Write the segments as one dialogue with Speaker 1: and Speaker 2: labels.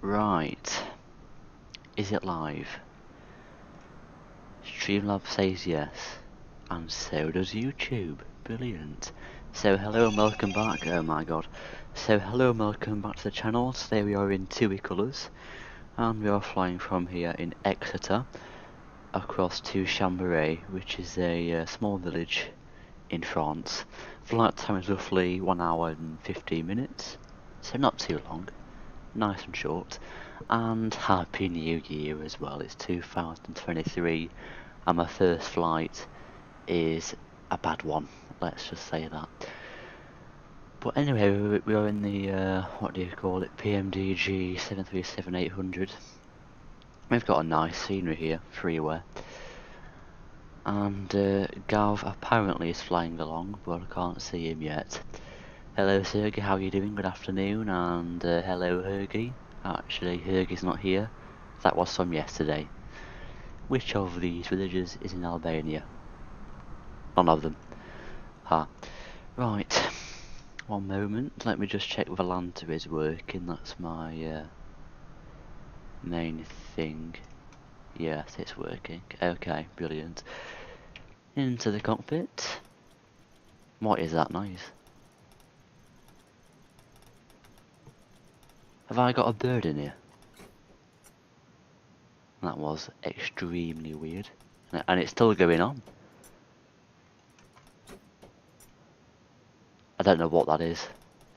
Speaker 1: Right. Is it live? Streamlabs says yes. And so does YouTube. Brilliant. So hello and welcome back. Oh my god. So hello and welcome back to the channel. Today we are in TUI colours. And we are flying from here in Exeter across to Chambery, which is a small village in France. Flight time is roughly 1 hour and 15 minutes. So not too long. Nice and short. And Happy New Year as well. It's 2023 and my first flight is a bad one, let's just say that. But anyway, we are in the what do you call it, PMDG 737-800. We've got a nice scenery here, freeway. And Gav apparently is flying along, but I can't see him yet. Hello Sergey, how are you doing? Good afternoon. And hello Hergy. Actually, Hergy's not here. That was from yesterday. Which of these villages is in Albania? None of them. Ha. Right. One moment. Let me just check if Atlanta is working. That's my main thing. Yes, it's working. Okay, brilliant. Into the cockpit. What is that noise? Have I got a bird in here? That was extremely weird. And it's still going on. I don't know what that is.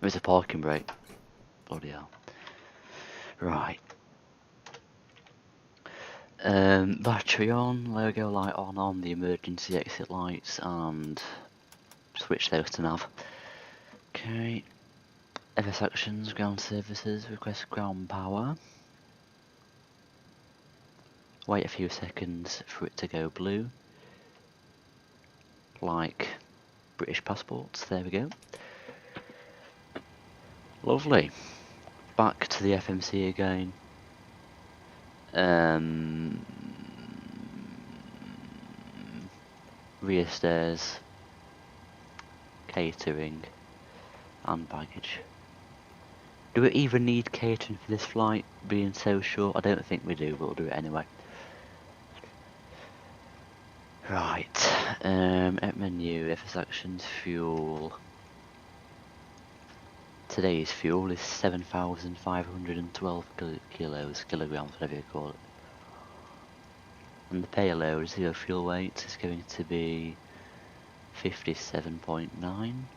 Speaker 1: It's a parking brake. Bloody hell. Right. Battery on, logo light on the emergency exit lights, and switch those to nav. Okay. FS actions, ground services, request ground power. Wait a few seconds for it to go blue. Like British passports, there we go. Lovely. Back to the FMC again. Rear stairs, catering, and baggage. Do we even need catering for this flight, being so short? I don't think we do, but we'll do it anyway. Right, menu, FS actions, fuel. Today's fuel is 7,512 kilograms, whatever you call it. And the payload, zero fuel weight, is going to be 57.9.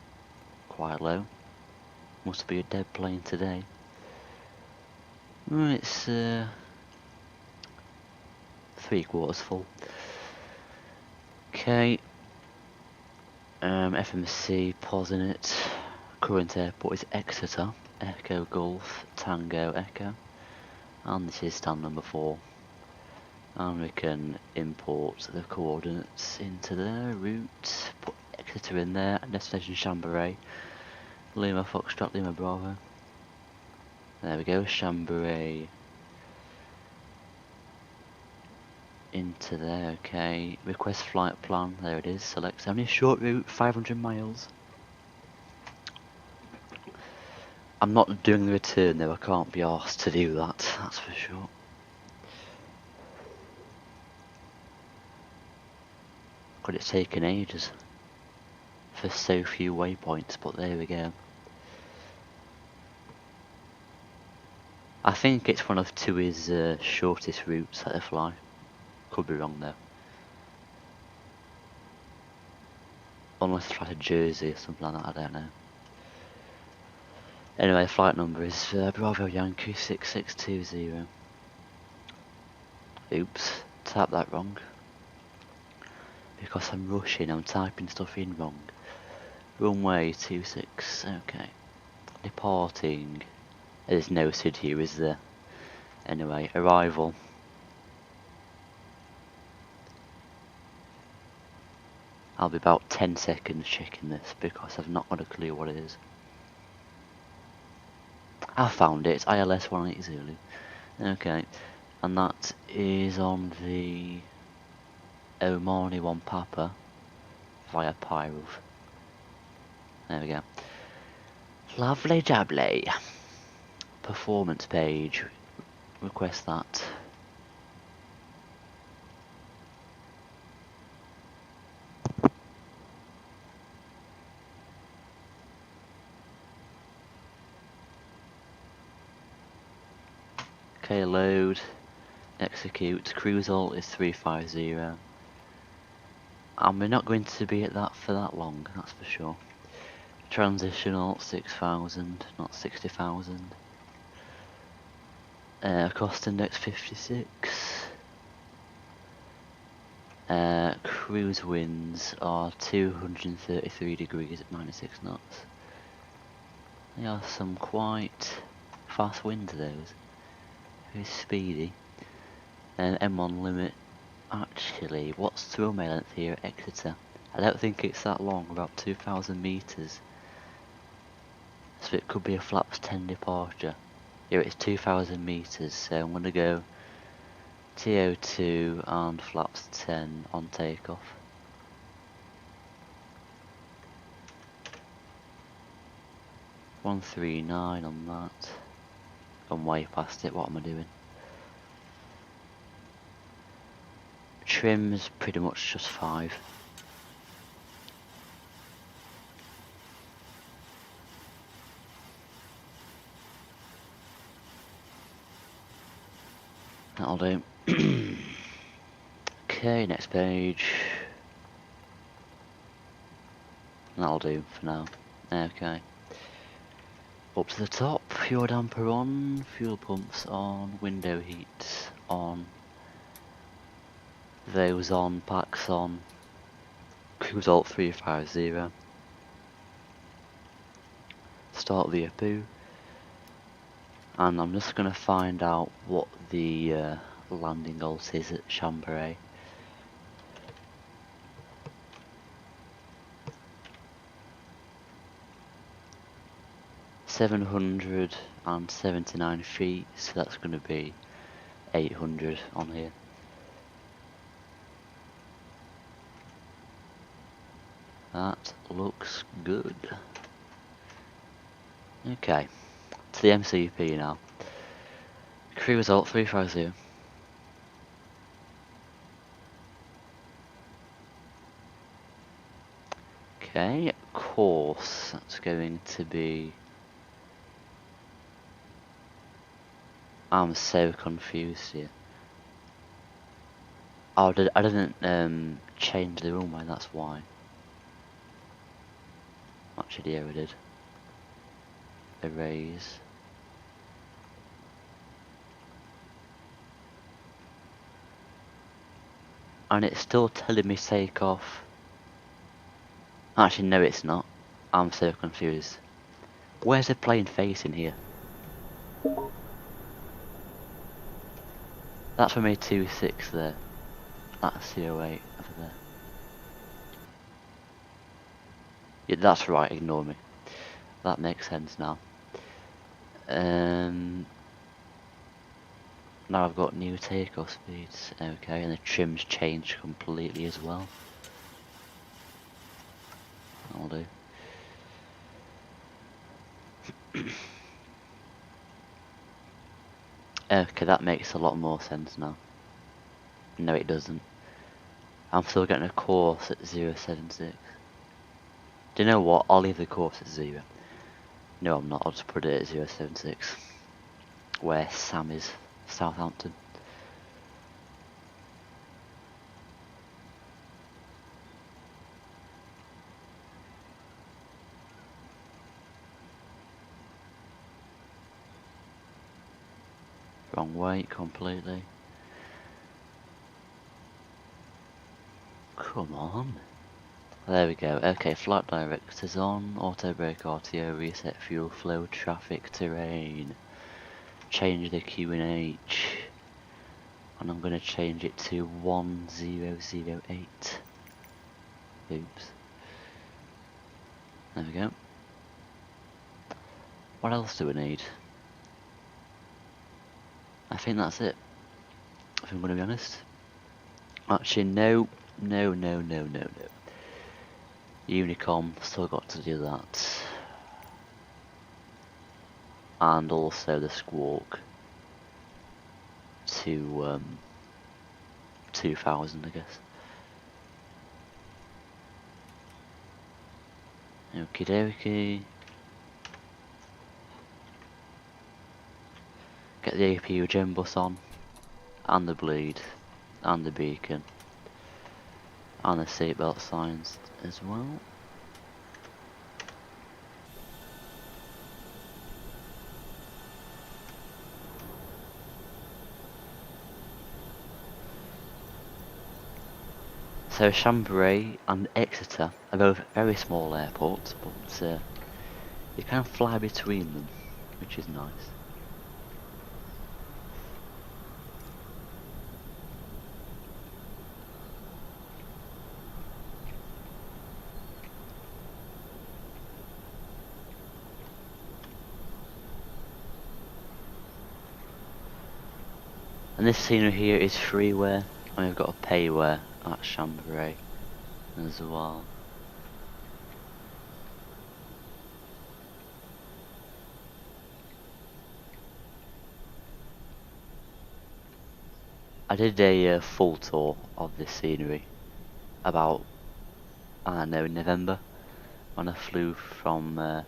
Speaker 1: Quite low. Must be a dead plane today. It's 3/4 full. Okay. FMC, pausing it. Current airport is Exeter. Echo Golf Tango Echo. And this is stand number 4. And we can import the coordinates into the route. Put Exeter in there. Destination Chambery. Lima Foxtrot, Lima Bravo. There we go, Chambery. Into there, okay. Request flight plan, there it is. Select only short route, 500 miles. I'm not doing the return though, I can't be arsed to do that, that's for sure. God, it's taken ages for so few waypoints, but there we go. I think it's one of TUI's shortest routes that they fly. Could be wrong though. Unless they fly to Jersey or something like that, I don't know. Anyway, flight number is Bravo Yankee 6620. Oops, typed that wrong. Because I'm rushing, I'm typing stuff in wrong. Runway 26, okay. Departing. There's no SID here, is there? Anyway, arrival. I'll be about 10 seconds checking this because I've not got a clue what it is. I found it, it's ILS 180 Zulu. Okay, and that is on the Omani 1 Papa via Pyroof. There we go. Lovely jubbly. Performance page. request that. Okay, load, execute, cruise alt is 350. And we're not going to be at that for that long, that's for sure. Transition alt 6,000, not 60,000. Cost index 56. Cruise winds are 233 degrees at 96 knots. They are some quite fast winds, those. Very speedy. And M1 limit. Actually, what's the runway length here at Exeter? I don't think it's that long, about 2,000 meters. So it could be a flaps 10 departure. Here it's 2,000 meters, so I'm gonna go TO2 and flaps 10 on takeoff. $139 on that. I'm way past it, what am I doing? Trim's pretty much just 5. That'll do. Okay, next page. That'll do for now. Okay. Up to the top, fuel damper on, fuel pumps on, window heat on, those on, packs on, cruise alt 350, start the APU, and I'm just going to find out what the landing alt is at Chambery. $779 feet, so that's going to be 800 on here. That looks good. Okay, to the MCP now. Cruise alt 350. Okay, course, that's going to be... I'm so confused here. Oh, I didn't change the runway, that's why. Actually, yeah, we did. Erase. And it's still telling me take off. Actually, no, it's not. I'm so confused. Where's the plane facing here? That's for me 26 there. That's 08 over there. Yeah, that's right, ignore me. That makes sense now. Now I've got new takeoff speeds, okay, and the trim's changed completely as well. That'll do. Okay, that makes a lot more sense now. No, it doesn't. I'm still getting a course at 076. Do you know what? I'll leave the course at 0. No, I'm not. I'll just put it at 076. Where Sam is. Southampton. Wrong way completely. Come on. There we go. Okay, flight directors on, auto brake RTO, reset fuel flow, traffic, terrain. Change the QNH. And I'm going to change it to 1008. Oops. There we go. What else do we need? I think that's it, if I'm going to be honest. Actually, no. Unicom, still got to do that. And also the squawk. to 2000, I guess. Okie dokie. Get the APU gem bus on, and the bleed, and the beacon, and the seatbelt signs as well. So Chambery and Exeter are both very small airports, but you can fly between them, which is nice. And this scenery here is freeware, and we've got a payware at Chambery as well. I did a full tour of this scenery about, I don't know, in November, when I flew from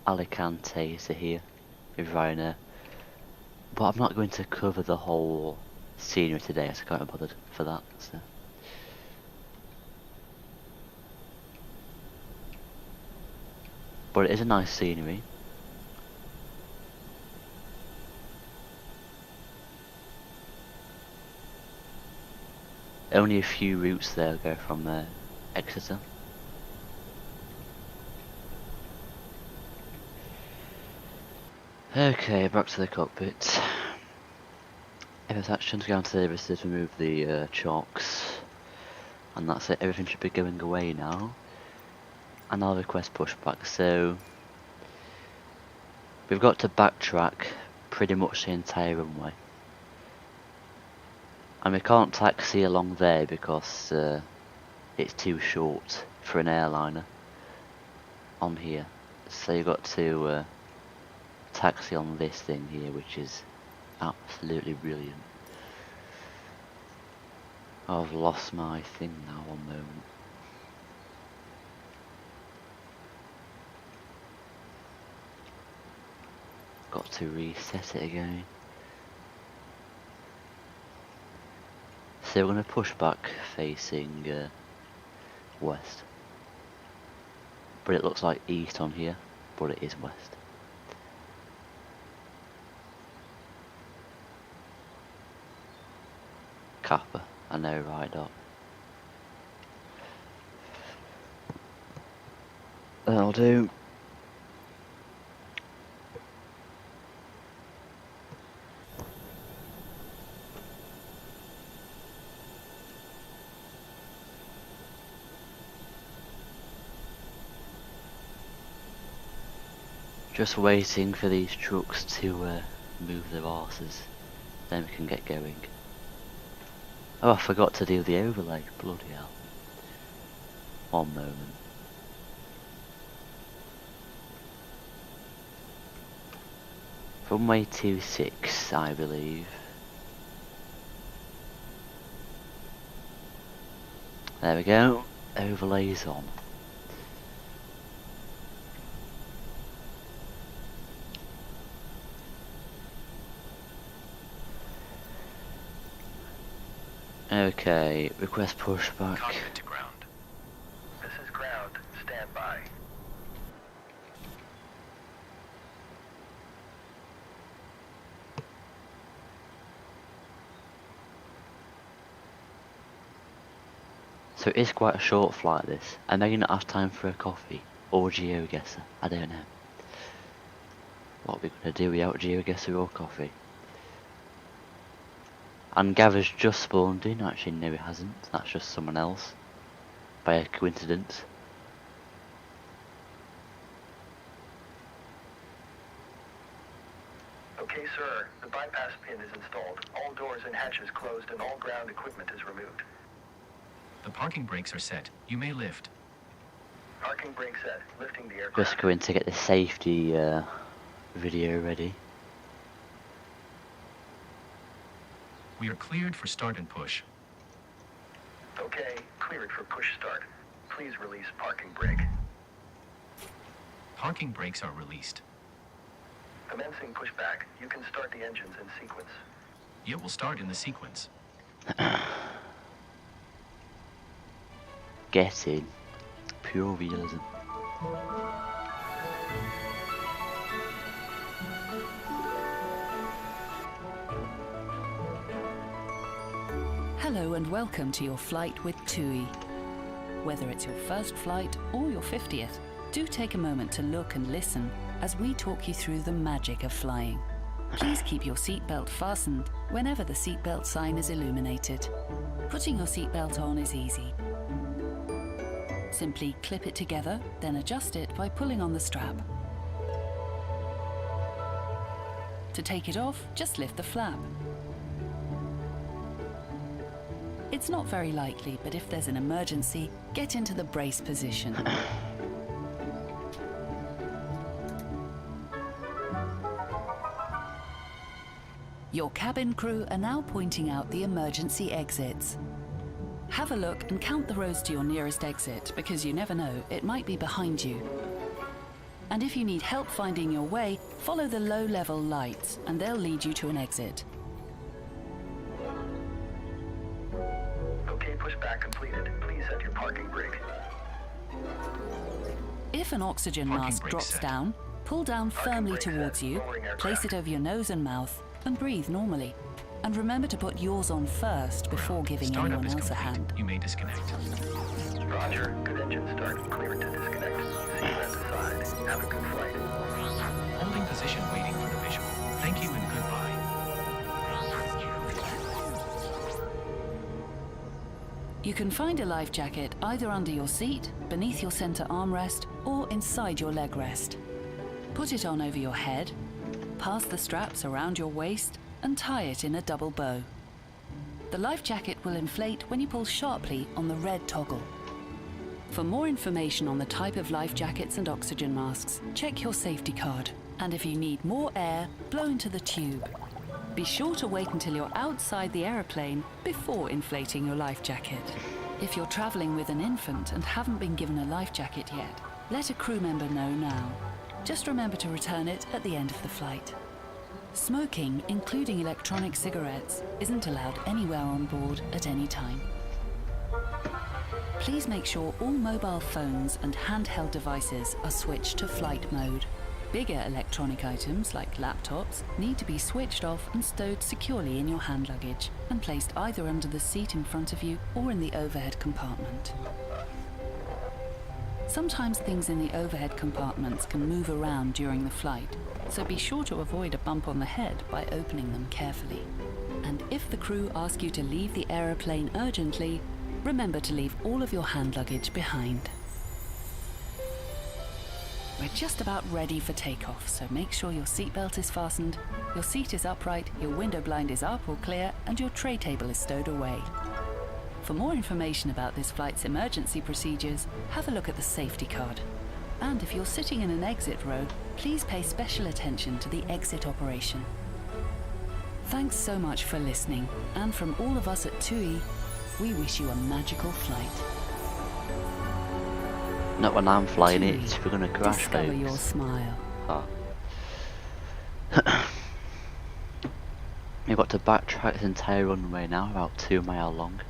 Speaker 1: Alicante to here with Ryanair. But I'm not going to cover the whole scenery today, as I can't be bothered for that. So. But it is a nice scenery. Only a few routes there go from Exeter. Okay, back to the cockpit. If actions go on to the services, remove the chocks. And that's it, everything should be going away now. And I'll request pushback, so we've got to backtrack pretty much the entire runway. And we can't taxi along there because it's too short for an airliner on here. So you've got to taxi on this thing here, which is absolutely brilliant. I've lost my thing now, one moment. Got to reset it again. So we're going to push back facing west. But it looks like east on here, but it is west. Kappa, I know, right up. That'll do. Just waiting for these trucks to move their arses, then we can get going. Oh, I forgot to do the overlay, bloody hell. One moment. Runway 26, I believe. There we go, overlays on. Okay, request pushback.
Speaker 2: Cockpit to ground. This is ground. Stand by.
Speaker 1: So it is quite a short flight, this. I may not have time for a coffee or GeoGuessr. I don't know. What are we gonna do without GeoGuessr or coffee? And Gav's just spawned in. Actually, no, he hasn't. That's just someone else. By a coincidence.
Speaker 2: Okay, sir. The bypass pin is installed. All doors and hatches closed and all ground equipment is removed.
Speaker 3: The parking brakes are set. You may lift.
Speaker 2: Parking brake set. Lifting the aircraft.
Speaker 1: Just going to get the safety video ready.
Speaker 3: We are cleared for start and push.
Speaker 2: Okay, cleared for push start. Please release parking brake.
Speaker 3: Parking brakes are released.
Speaker 2: Commencing pushback. You can start the engines in sequence.
Speaker 3: It will start in the sequence.
Speaker 1: Get in. Pure realism.
Speaker 4: Hello and welcome to your flight with TUI. Whether it's your first flight or your 50th, do take a moment to look and listen as we talk you through the magic of flying. Please keep your seatbelt fastened whenever the seatbelt sign is illuminated. Putting your seatbelt on is easy. Simply clip it together, then adjust it by pulling on the strap. To take it off, just lift the flap. It's not very likely, but if there's an emergency, get into the brace position. Your cabin crew are now pointing out the emergency exits. Have a look and count the rows to your nearest exit, because you never know, it might be behind you. And if you need help finding your way, follow the low-level lights, and they'll lead you to an exit.
Speaker 2: Okay, pushback completed. Please set your parking brake.
Speaker 4: If an oxygen
Speaker 3: Parking
Speaker 4: mask
Speaker 3: brake
Speaker 4: drops
Speaker 3: set.
Speaker 4: down, pull down firmly
Speaker 2: brake set.
Speaker 4: towards you,
Speaker 2: Lowering aircraft.
Speaker 4: place it over your nose and mouth, and breathe normally. And remember to put yours on first before giving
Speaker 3: Startup
Speaker 4: anyone
Speaker 3: is
Speaker 4: else a
Speaker 3: complete.
Speaker 4: hand.
Speaker 3: You may disconnect.
Speaker 2: Roger. Good engine start. Clear to disconnect. See you at the side. Have a good flight.
Speaker 3: Holding position waiting for the visual. Thank you and goodbye.
Speaker 4: You can find a life jacket either under your seat, beneath your center armrest, or inside your leg rest. Put it on over your head, pass the straps around your waist, and tie it in a double bow. The life jacket will inflate when you pull sharply on the red toggle. For more information on the type of life jackets and oxygen masks, check your safety card. And if you need more air, blow into the tube. Be sure to wait until you're outside the aeroplane before inflating your life jacket. If you're traveling with an infant and haven't been given a life jacket yet, let a crew member know now. Just remember to return it at the end of the flight. Smoking, including electronic cigarettes, isn't allowed anywhere on board at any time. Please make sure all mobile phones and handheld devices are switched to flight mode. Bigger electronic items like laptops need to be switched off and stowed securely in your hand luggage and placed either under the seat in front of you or in the overhead compartment. Sometimes things in the overhead compartments can move around during the flight, so be sure to avoid a bump on the head by opening them carefully. And if the crew ask you to leave the aeroplane urgently, remember to leave all of your hand luggage behind. We're just about ready for takeoff, so make sure your seatbelt is fastened, your seat is upright, your window blind is up or clear, and your tray table is stowed away. For more information about this flight's emergency procedures, have a look at the safety card. And if you're sitting in an exit row, please pay special attention to the exit operation. Thanks so much for listening, and from all of us at TUI, we wish you a magical flight.
Speaker 1: Not when I'm flying
Speaker 4: TUI,
Speaker 1: it, we're gonna crash,
Speaker 4: discover your
Speaker 1: folks.
Speaker 4: smile.
Speaker 1: Oh. We've got to backtrack this entire runway now, about 2 miles long.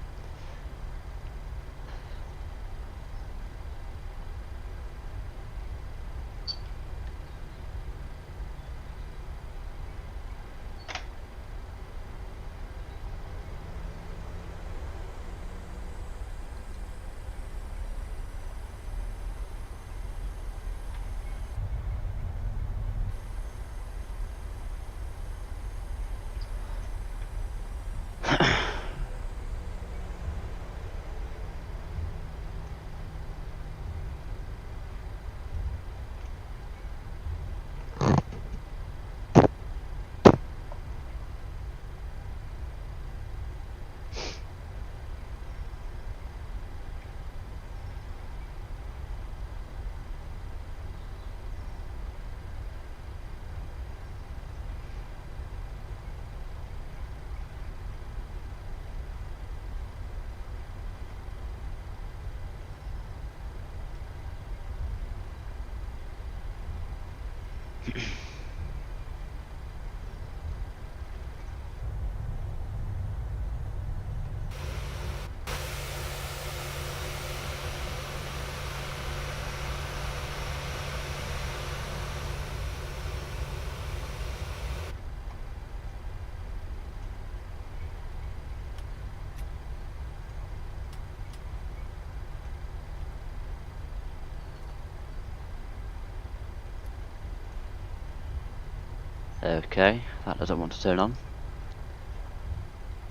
Speaker 1: Okay, that doesn't want to turn on.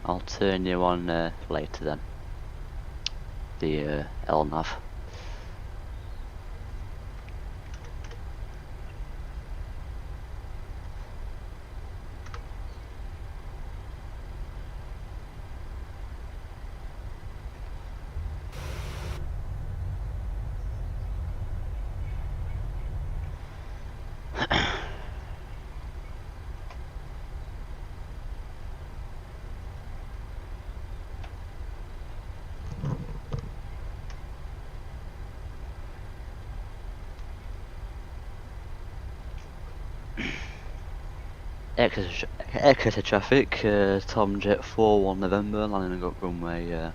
Speaker 1: I'll turn you on later then. The LNAV. Exeter traffic, Tom Jet 41 November, landing up runway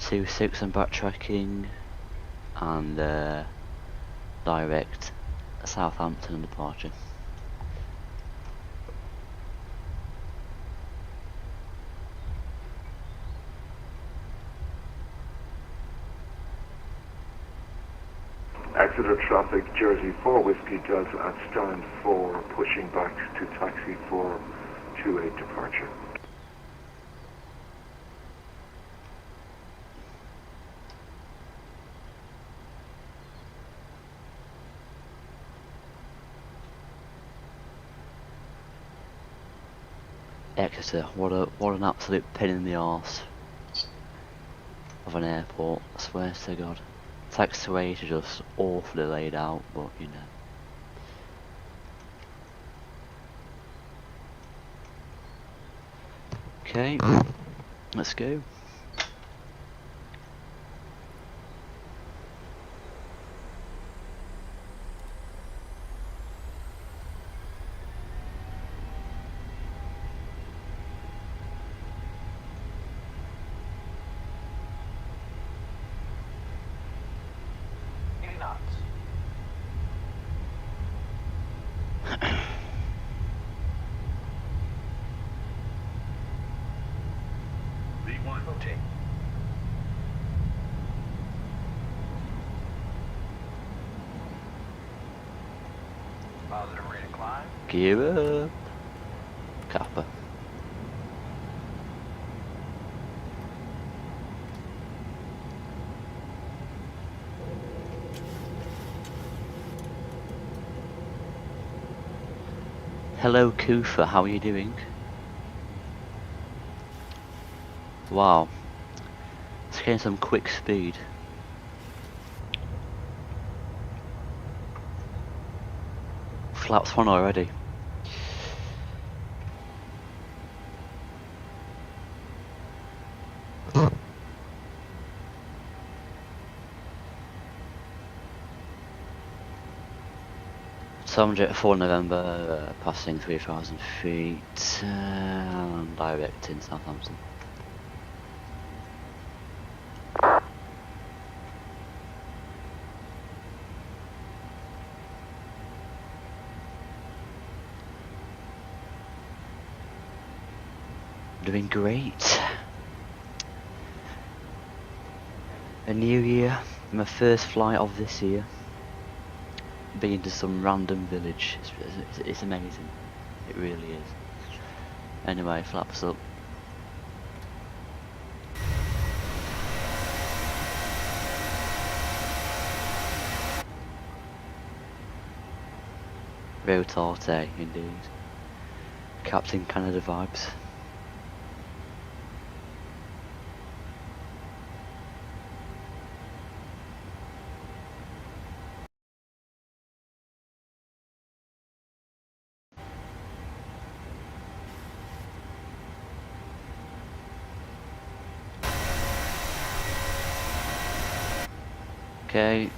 Speaker 1: 26 and backtracking, and direct Southampton departure.
Speaker 5: Exeter traffic, Jersey 4 Whiskey Delta at stand 4, pushing back to taxi 428 departure.
Speaker 1: Exeter, what an absolute pain in the arse of an airport, I swear to God. Taxiways are just awfully laid out, but you know. Okay, let's go.
Speaker 2: Positive rate of climb.
Speaker 1: Gear up. Kappa. Hello Kufa, how are you doing? Wow. It's getting some quick speed. Flaps on already. Subject 4 November, passing 3,000 feet, and direct in Southampton. Doing great. A new year, my first flight of this year. Being to some random village, it's amazing. It really is. Anyway, flaps up. Rotarte, indeed. Captain Canada vibes. Okay.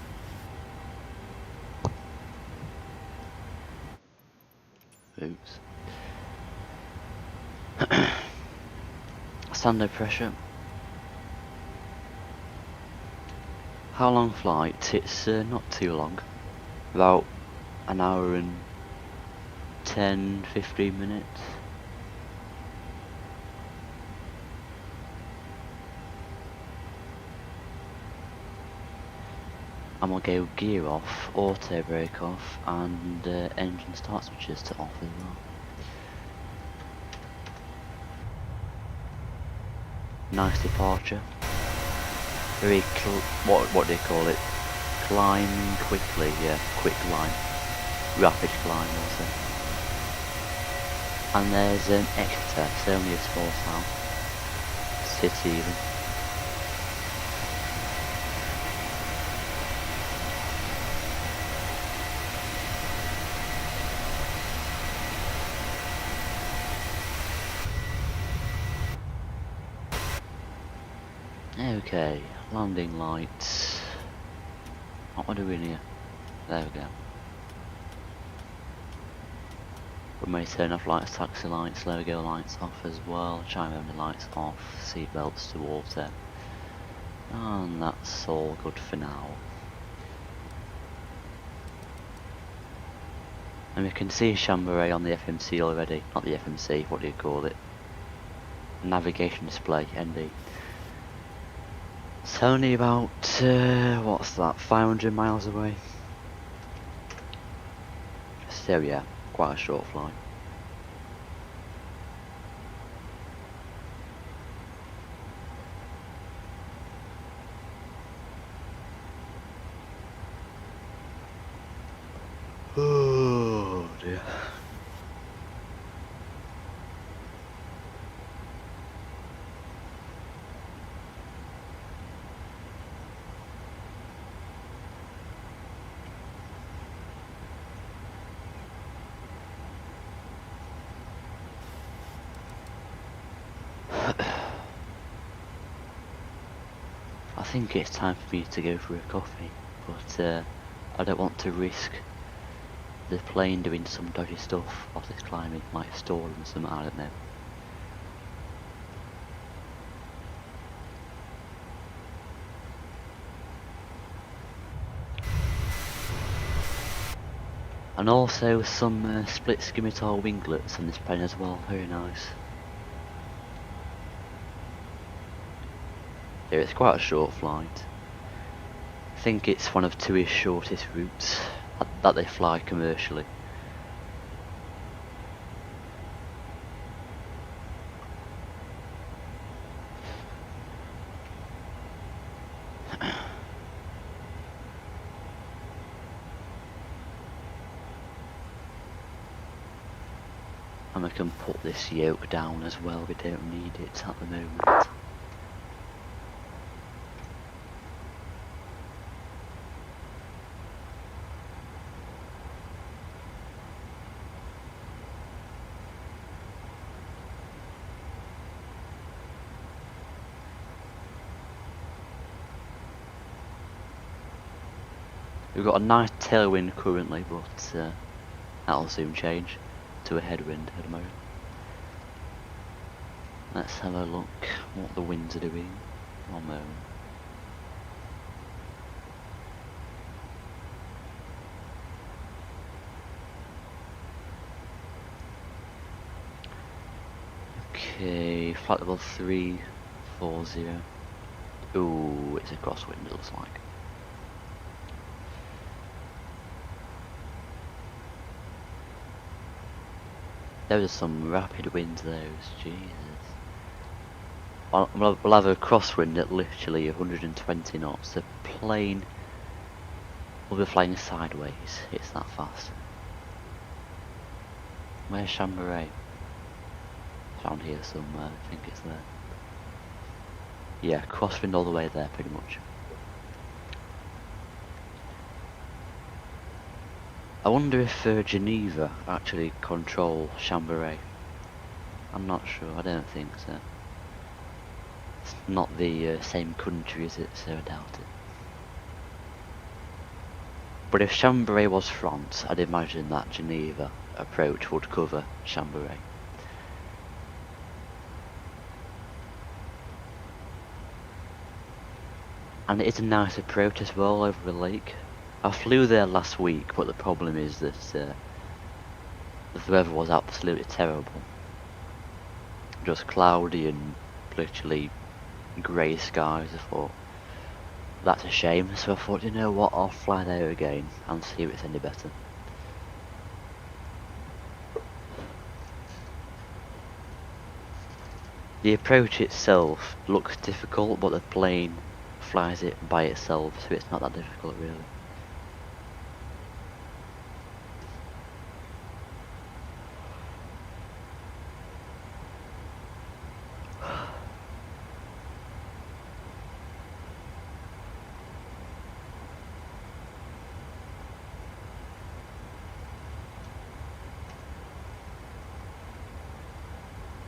Speaker 1: Standard pressure. How long flight? It's not too long. About an hour and 10-15 minutes. I'm gonna go gear off, auto brake off, and engine start switches to off as well. Nice departure. Very what do you call it? Climbing quickly, yeah, quick climb, rapid climb also. And there's Exeter, it's only a small town, city even. Okay, landing lights. What am I doing here? There we go. We may turn off lights, taxi lights, logo lights off as well, chime only lights off, seat belts to water. And that's all good for now. And we can see Chambery on the FMC already. Not the FMC, what do you call it? Navigation display, ND. It's only about, what's that, 500 miles away? So yeah, quite a short flight. Oh dear. I think it's time for me to go for a coffee, but I don't want to risk the plane doing some dodgy stuff off this climbing, like stalling or something, I don't know. And also some split scimitar winglets on this plane as well, very nice. Yeah, it's quite a short flight. I think it's one of TUI's shortest routes that they fly commercially. And we can put this yoke down as well, we don't need it at the moment. We've got a nice tailwind currently, but that'll soon change to a headwind at the moment. Let's have a look what the winds are doing. One moment. Okay, flight level 340. Ooh, it's a crosswind, it looks like. Those are some rapid winds, those, Jesus. We'll have a crosswind at literally 120 knots. The plane will be flying sideways, it's that fast. Where's Chambery? Around here somewhere, I think it's there. Yeah, crosswind all the way there, pretty much. I wonder if Geneva actually control Chambery. I'm not sure, I don't think so. It's not the same country, is it? So I doubt it. But if Chambery was France, I'd imagine that Geneva approach would cover Chambery. And it is a nice approach as well over the lake. I flew there last week, but the problem is that the weather was absolutely terrible. Just cloudy and literally grey skies. I thought, that's a shame, so I thought, you know what, I'll fly there again and see if it's any better. The approach itself looks difficult, but the plane flies it by itself, so it's not that difficult really.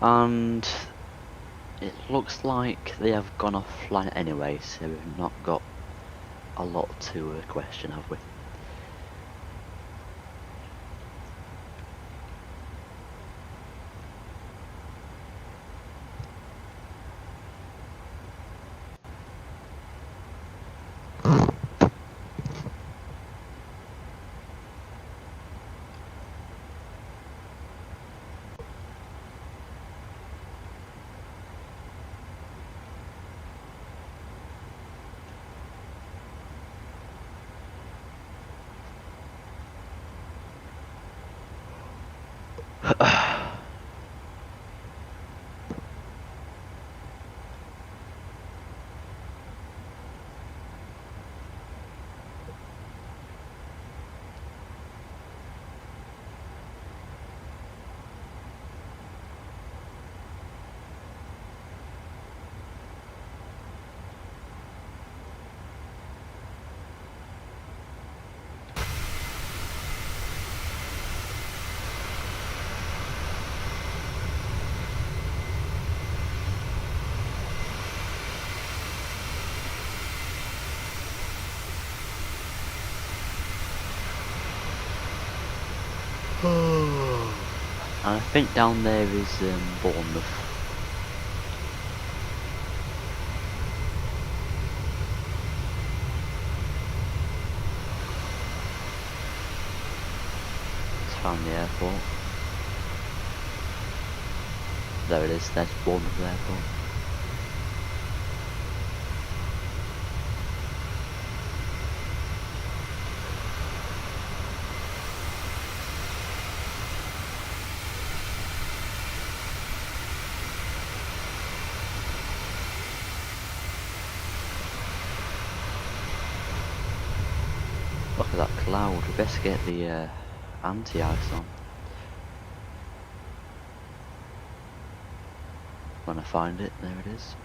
Speaker 1: And it looks like they have gone offline anyway, so we've not got a lot to question, have we? And I think down there is Bournemouth. Let's find the airport. There it is, there's Bournemouth Airport. Look at that cloud, we best get the anti-ice on. When I find it, there it is.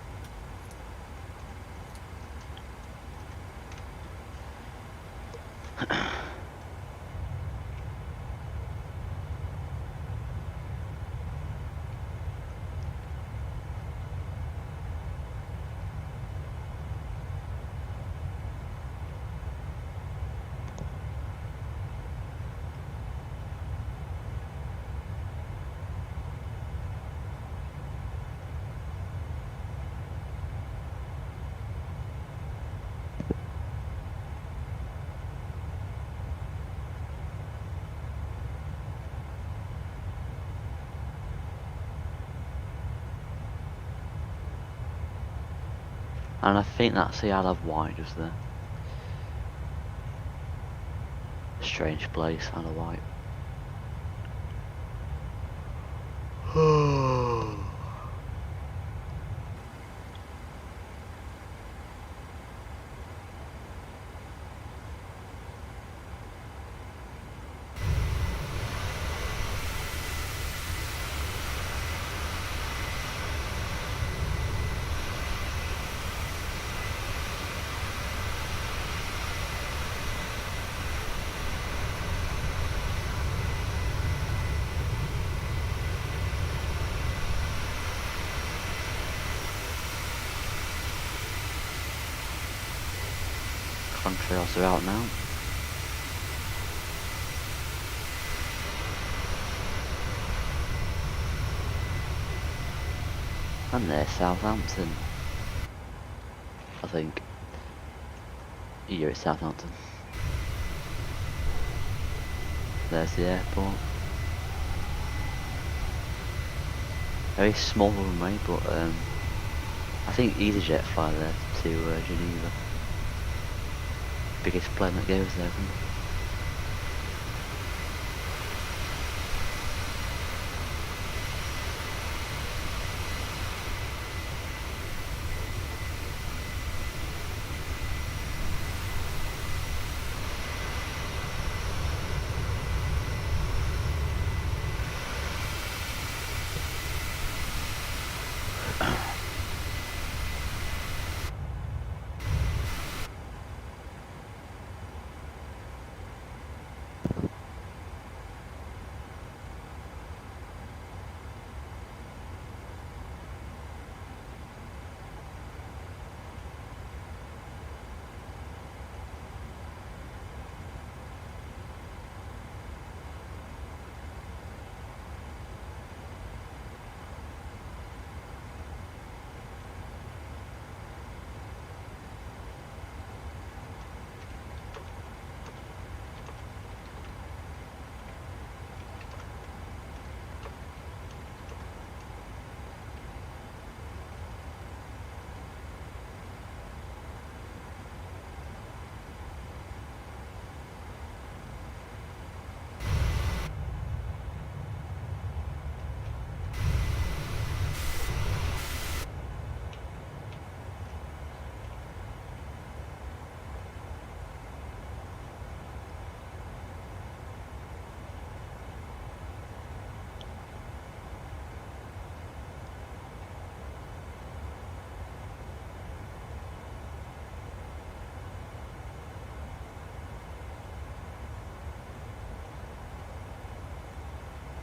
Speaker 1: And I think that's the Isle of Wight just there. Strange place, Isle of Wight. Contrails are out now. And there's Southampton, I think. You're at Southampton. There's the airport. Very small runway, but I think EasyJet fly there to Geneva. Biggest plane that goes there, isn't it?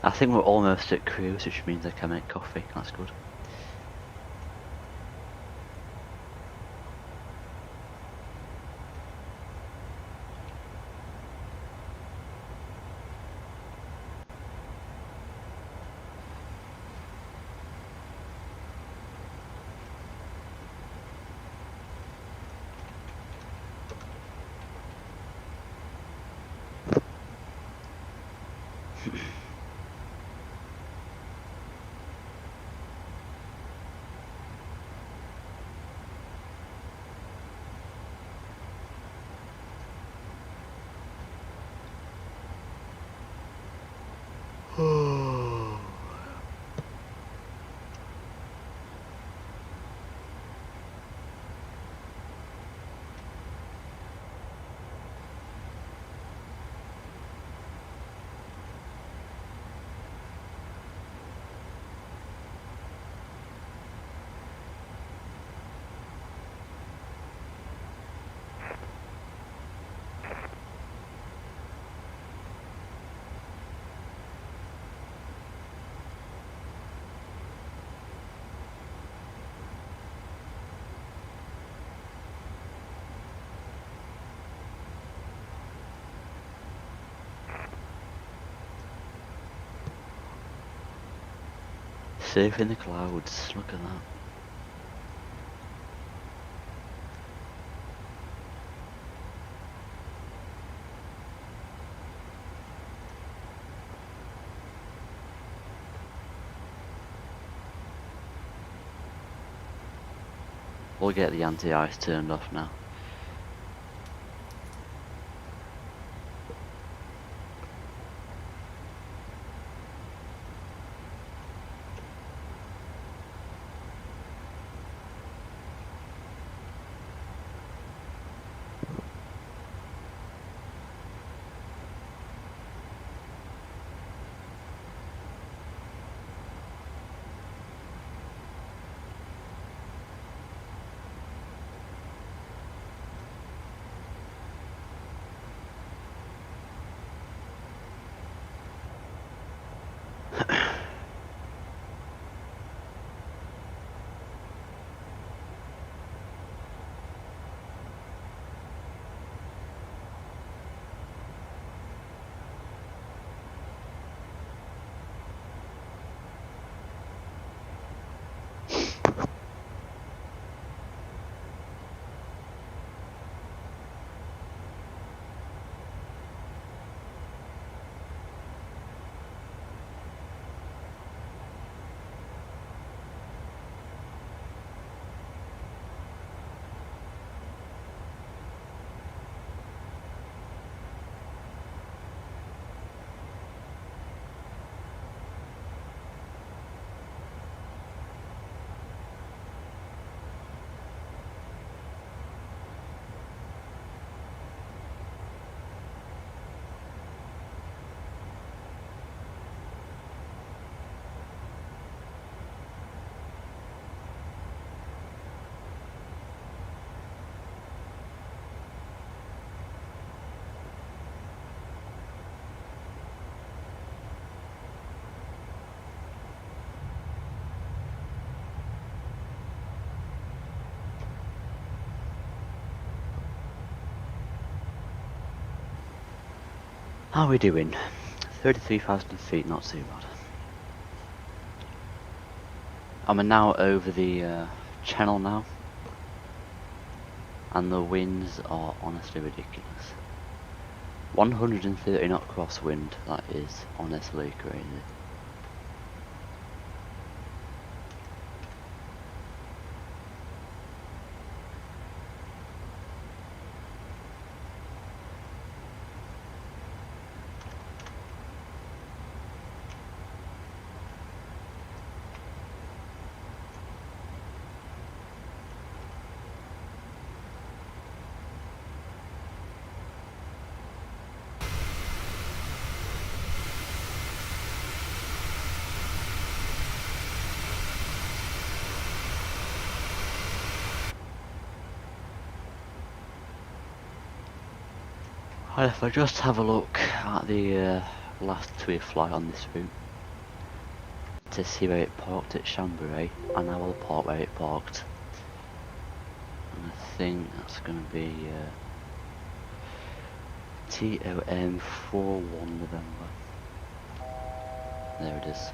Speaker 1: I think we're almost at cruise, which means I can make coffee. That's good. Surf in the clouds, look at that. We'll get the anti-ice turned off now. How are we doing? 33,000 feet, not too bad. I'm now over the channel now, and the winds are honestly ridiculous. 130 knot crosswind, that is honestly crazy. Well, if I just have a look at the last TUI flight on this route to see where it parked at Chambery, and I will park where it parked. And I think that's going to be TOM 41 November. There it is.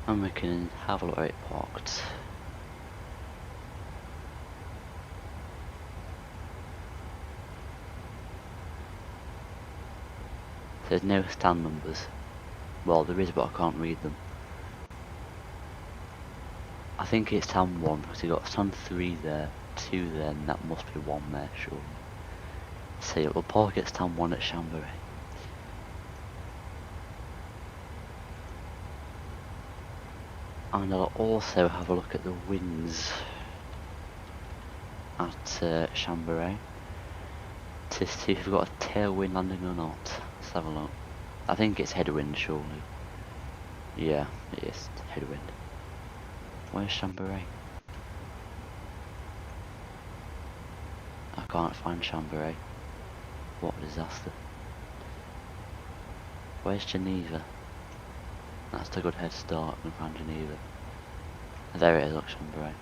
Speaker 1: And we can have a look where it parked. There's no stand numbers. Well, there is, but I can't read them. I think it's stand 1 because you got stand 3 there, 2 there, and that must be 1 there, surely. So it will park at stand 1 at Chambery. And I'll also have a look at the winds at Chambery to see if we've got a tailwind landing or not. Let's have a look. I think it's headwind, surely. Yeah, it is headwind. Where's Chambery? I can't find Chambery. What a disaster. Where's Geneva? That's a good head start. I can find Geneva. There it is, look, Chambery.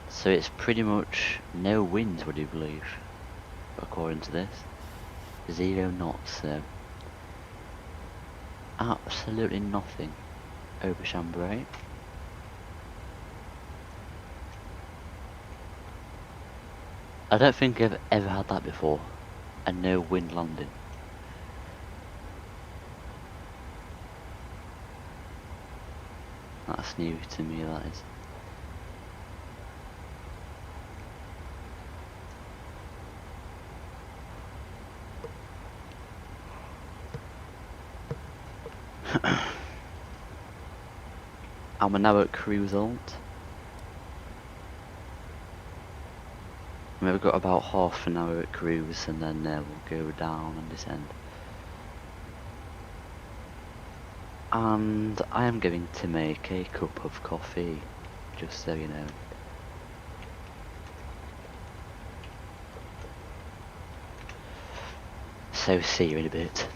Speaker 1: So it's pretty much no winds, would you believe, according to this. 0 knots, so absolutely nothing over Chambery. I don't think I've ever had that before, a no wind landing. That's new to me, that is. And we're now at cruise alt. We've got about half an hour at cruise, and then we'll go down and descend. And I am going to make a cup of coffee, just so you know. So see you in a bit.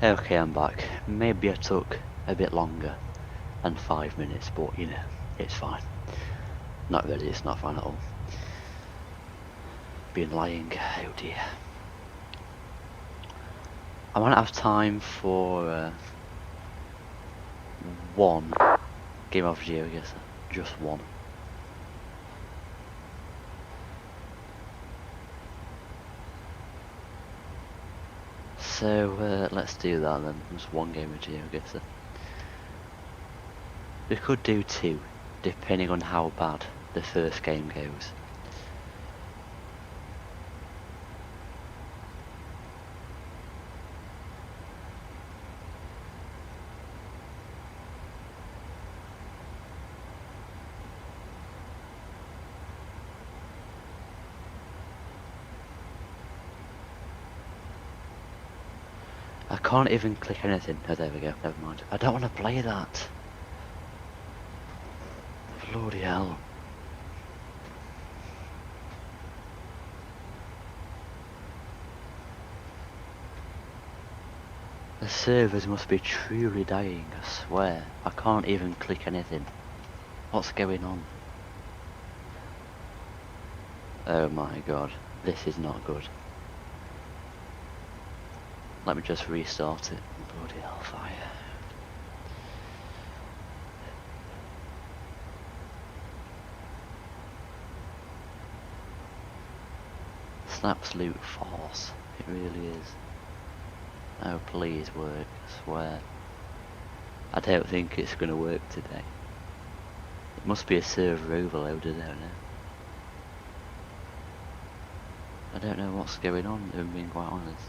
Speaker 1: Okay, I'm back. Maybe I took a bit longer than 5 minutes, but you know, it's fine. Not really, it's not fine at all. Been lying, oh dear. I might have time for one game of GeoGuessr, just one. So let's do that then, just one game of GeoGuessr. We could do two, depending on how bad the first game goes. I can't even click anything. Oh, there we go, never mind. I don't want to play that. Bloody hell. The servers must be truly dying, I swear. I can't even click anything. What's going on? Oh my god, this is not good. Let me just restart it. Bloody hellfire. It's an absolute farce. It really is. Oh, please work, I swear. I don't think it's going to work today. It must be a server overload, I don't know. I don't know what's going on, if I'm being quite honest.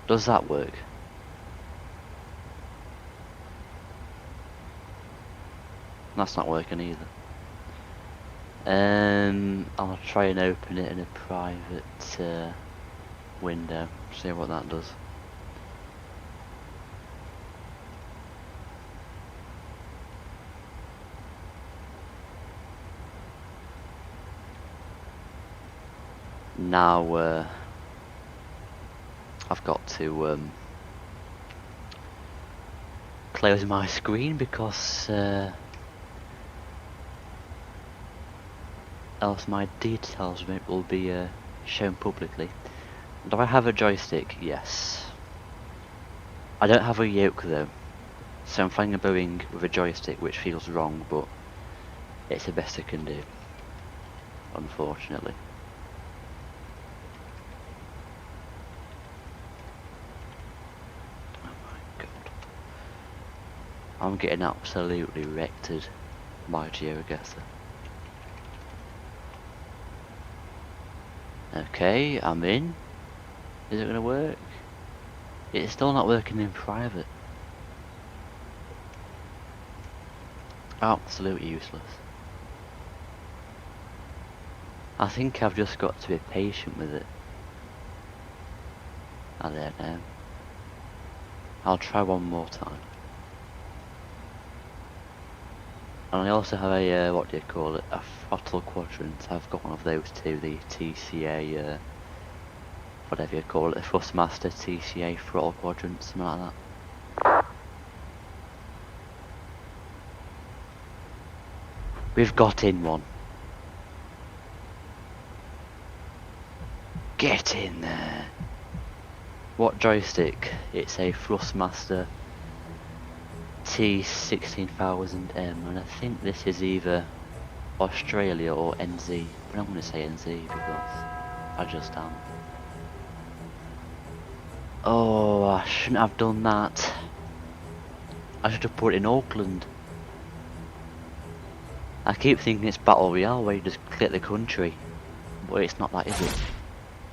Speaker 1: Does that work? That's not working either. I'll try and open it in a private window, see what that does. Now I've got to close my screen because else my details will be shown publicly. Do I have a joystick? Yes. I don't have a yoke though, so I'm flying a Boeing with a joystick, which feels wrong, but it's the best I can do, unfortunately. I'm getting absolutely wrecked by GeoGuessr. Okay, I'm in. Is it going to work? It's still not working in private. Absolutely useless. I think I've just got to be patient with it. I don't know. I'll try one more time. And I also have a, what do you call it, a throttle quadrant. I've got one of those too, the TCA, whatever you call it, a Thrustmaster TCA throttle quadrant, something like that. We've got in one. Get in there. What joystick? It's a Thrustmaster T16000M, and I think this is either Australia or NZ, but I'm going to say NZ because I just am. Oh, I shouldn't have done that. I should have put it in Auckland. I keep thinking it's Battle Royale where you just click the country, but it's not that, is it?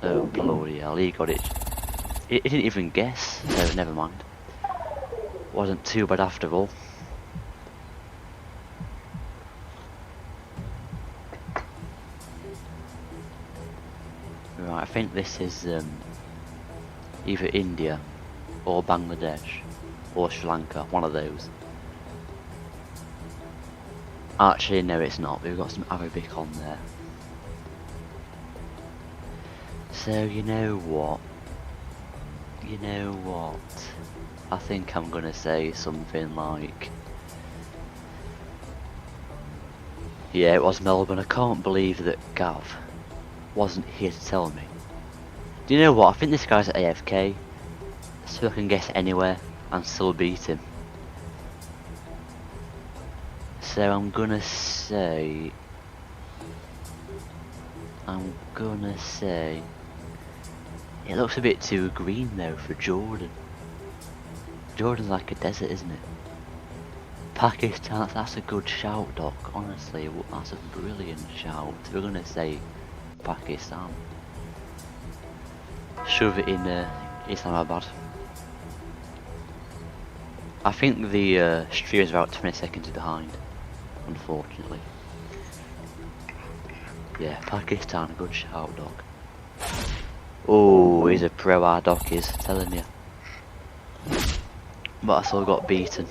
Speaker 1: Oh bloody hell, he got it. It didn't even guess, so never mind. Wasn't too bad after all. Right, I think this is either India or Bangladesh or Sri Lanka, one of those. Actually no, it's not, we've got some Arabic on there. So you know what? You know what? I think I'm gonna say something like, yeah, it was Melbourne. I can't believe that Gav wasn't here to tell me. Do you know what? I think this guy's at AFK, so I can guess anywhere and still beat him. So I'm gonna say, it looks a bit too green though for Jordan. Jordan's like a desert, isn't it? Pakistan, that's a good shout, Doc. Honestly, that's a brilliant shout. We're gonna say Pakistan. Shove it in Islamabad. I think the stream is about 20 seconds behind, unfortunately. Yeah, Pakistan, good shout, Doc. Oh, he's a pro, our Doc is, telling you. But I still got beaten.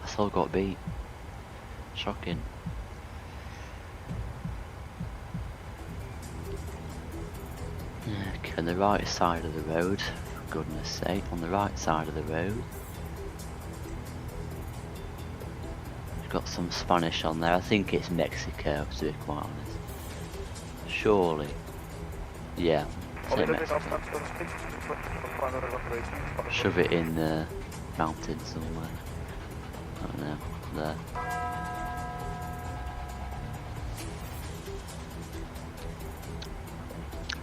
Speaker 1: I still got beat. Shocking. Okay, on the right side of the road, for goodness sake, on the right side of the road. Got some Spanish on there. I think it's Mexico, to be quite honest. Surely. Yeah, say Mexico. Shove it in the mountain somewhere. I don't know, there.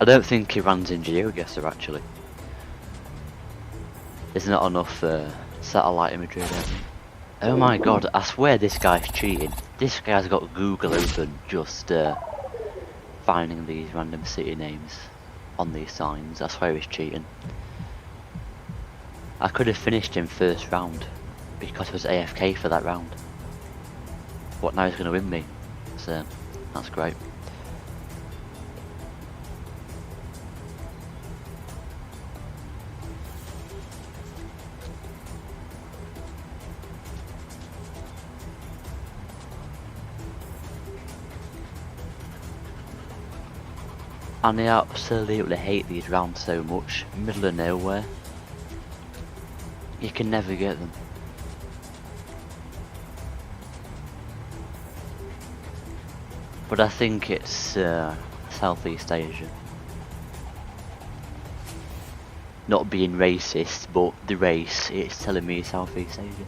Speaker 1: I don't think Iran's in GeoGuessr actually. There's not enough satellite imagery there. Oh my god, I swear this guy's cheating. This guy's got Google open just finding these random city names on these signs. I swear he's cheating. I could have finished him first round because I was AFK for that round. What, now he's going to win me? So, that's great. And I absolutely hate these rounds so much. Middle of nowhere. You can never get them. But I think it's Southeast Asia. Not being racist, but the race, it's telling me Southeast Asia.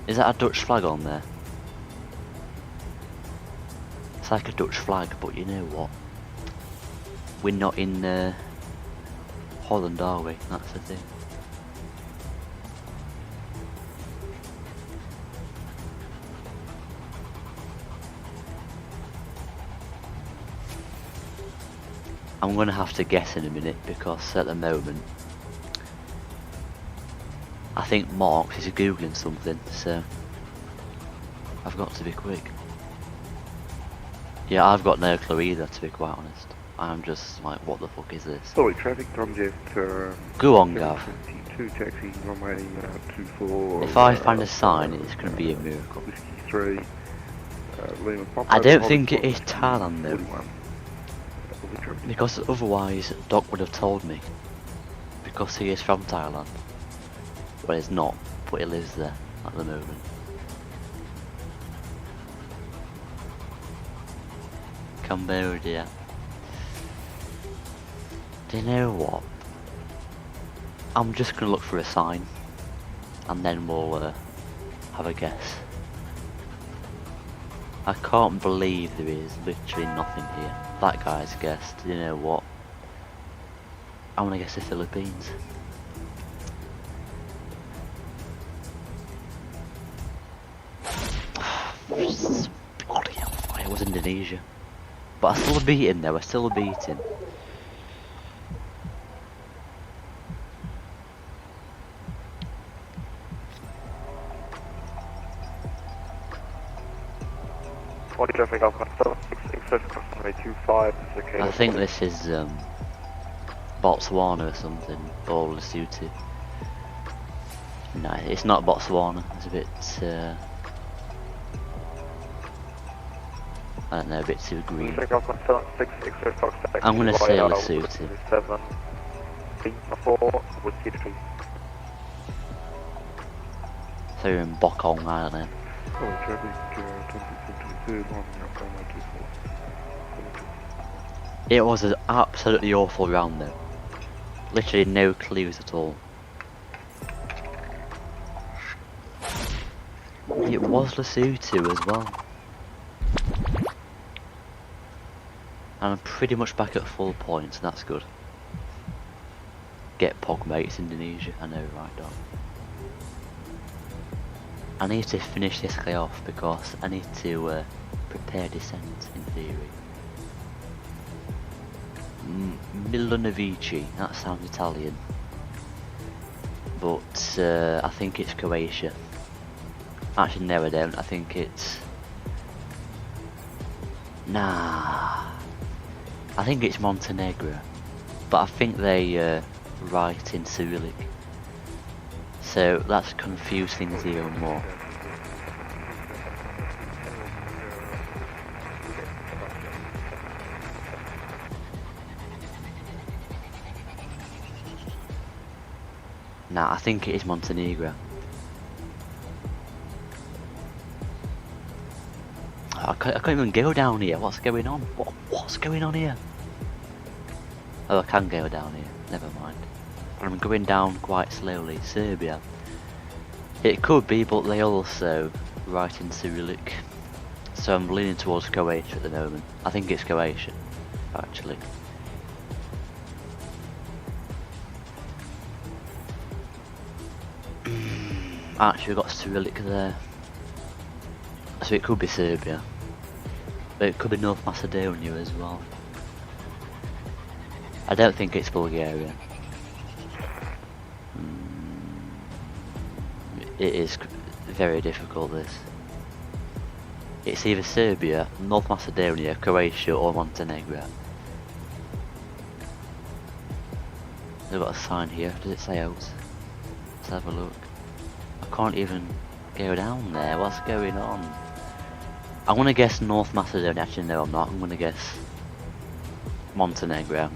Speaker 1: Is that a Dutch flag on there? It's like a Dutch flag, but you know what? We're not in Holland, are we? That's the thing. I'm gonna have to guess in a minute because at the moment I think Mark is googling something, so I've got to be quick. Yeah, I've got no clue either, to be quite honest. I'm just like, what the fuck is this?
Speaker 5: Sorry, traffic congestion.
Speaker 1: Go on, Gav.
Speaker 5: 22 taxi, runway 24.
Speaker 1: If I find a sign, it's going to be a miracle.
Speaker 5: Whiskey 3.
Speaker 1: I don't think it is Thailand though. Because otherwise, Doc would have told me. Because he is from Thailand. Well, he's not, but he lives there at the moment. Chambery. Do you know what? I'm just gonna look for a sign, and then we'll have a guess. I can't believe there is literally nothing here. That guy's guessed. Do you know what? I wanna guess the Philippines. Bloody hell, it was Indonesia. But I still beat him though, I still beat him. I think this is Botswana or something, or Lesotho. No, it's not Botswana, it's a bit I don't know, a bit too green.
Speaker 6: Check out 176 Exeter Fox taxi
Speaker 1: I'm gonna
Speaker 6: via
Speaker 1: say Lesotho.
Speaker 6: 734 Whiskey 3.
Speaker 1: So you're in Bokong Island. It was an absolutely awful round though. Literally no clues at all. It was Lesotho as well. And I'm pretty much back at full points, and that's good. Get pog mate, it's Indonesia, I know, right, dog. I need to finish this guy off because I need to prepare descent in theory. Milanovici, that sounds Italian. But I think it's Croatia. Actually no I don't, I think it's... Nah. I think it's Montenegro. But I think they write in Cyrillic. So that's confused things even more. Nah, I think it is Montenegro. I can't even go down here. What's going on? What's going on here? Oh, I can go down here. Never mind. I'm going down quite slowly. Serbia. It could be, but they also write in Cyrillic. So I'm leaning towards Croatia at the moment. I think it's Croatia, actually. Actually, we've got Cyrillic there. So it could be Serbia. But it could be North Macedonia as well. I don't think it's Bulgaria. It is very difficult, this. It's either Serbia, North Macedonia, Croatia or Montenegro. They've got a sign here. Does it say out? Let's have a look. I can't even go down there. What's going on? I'm gonna guess North Macedonia. Actually, no, I'm not. I'm gonna guess Montenegro.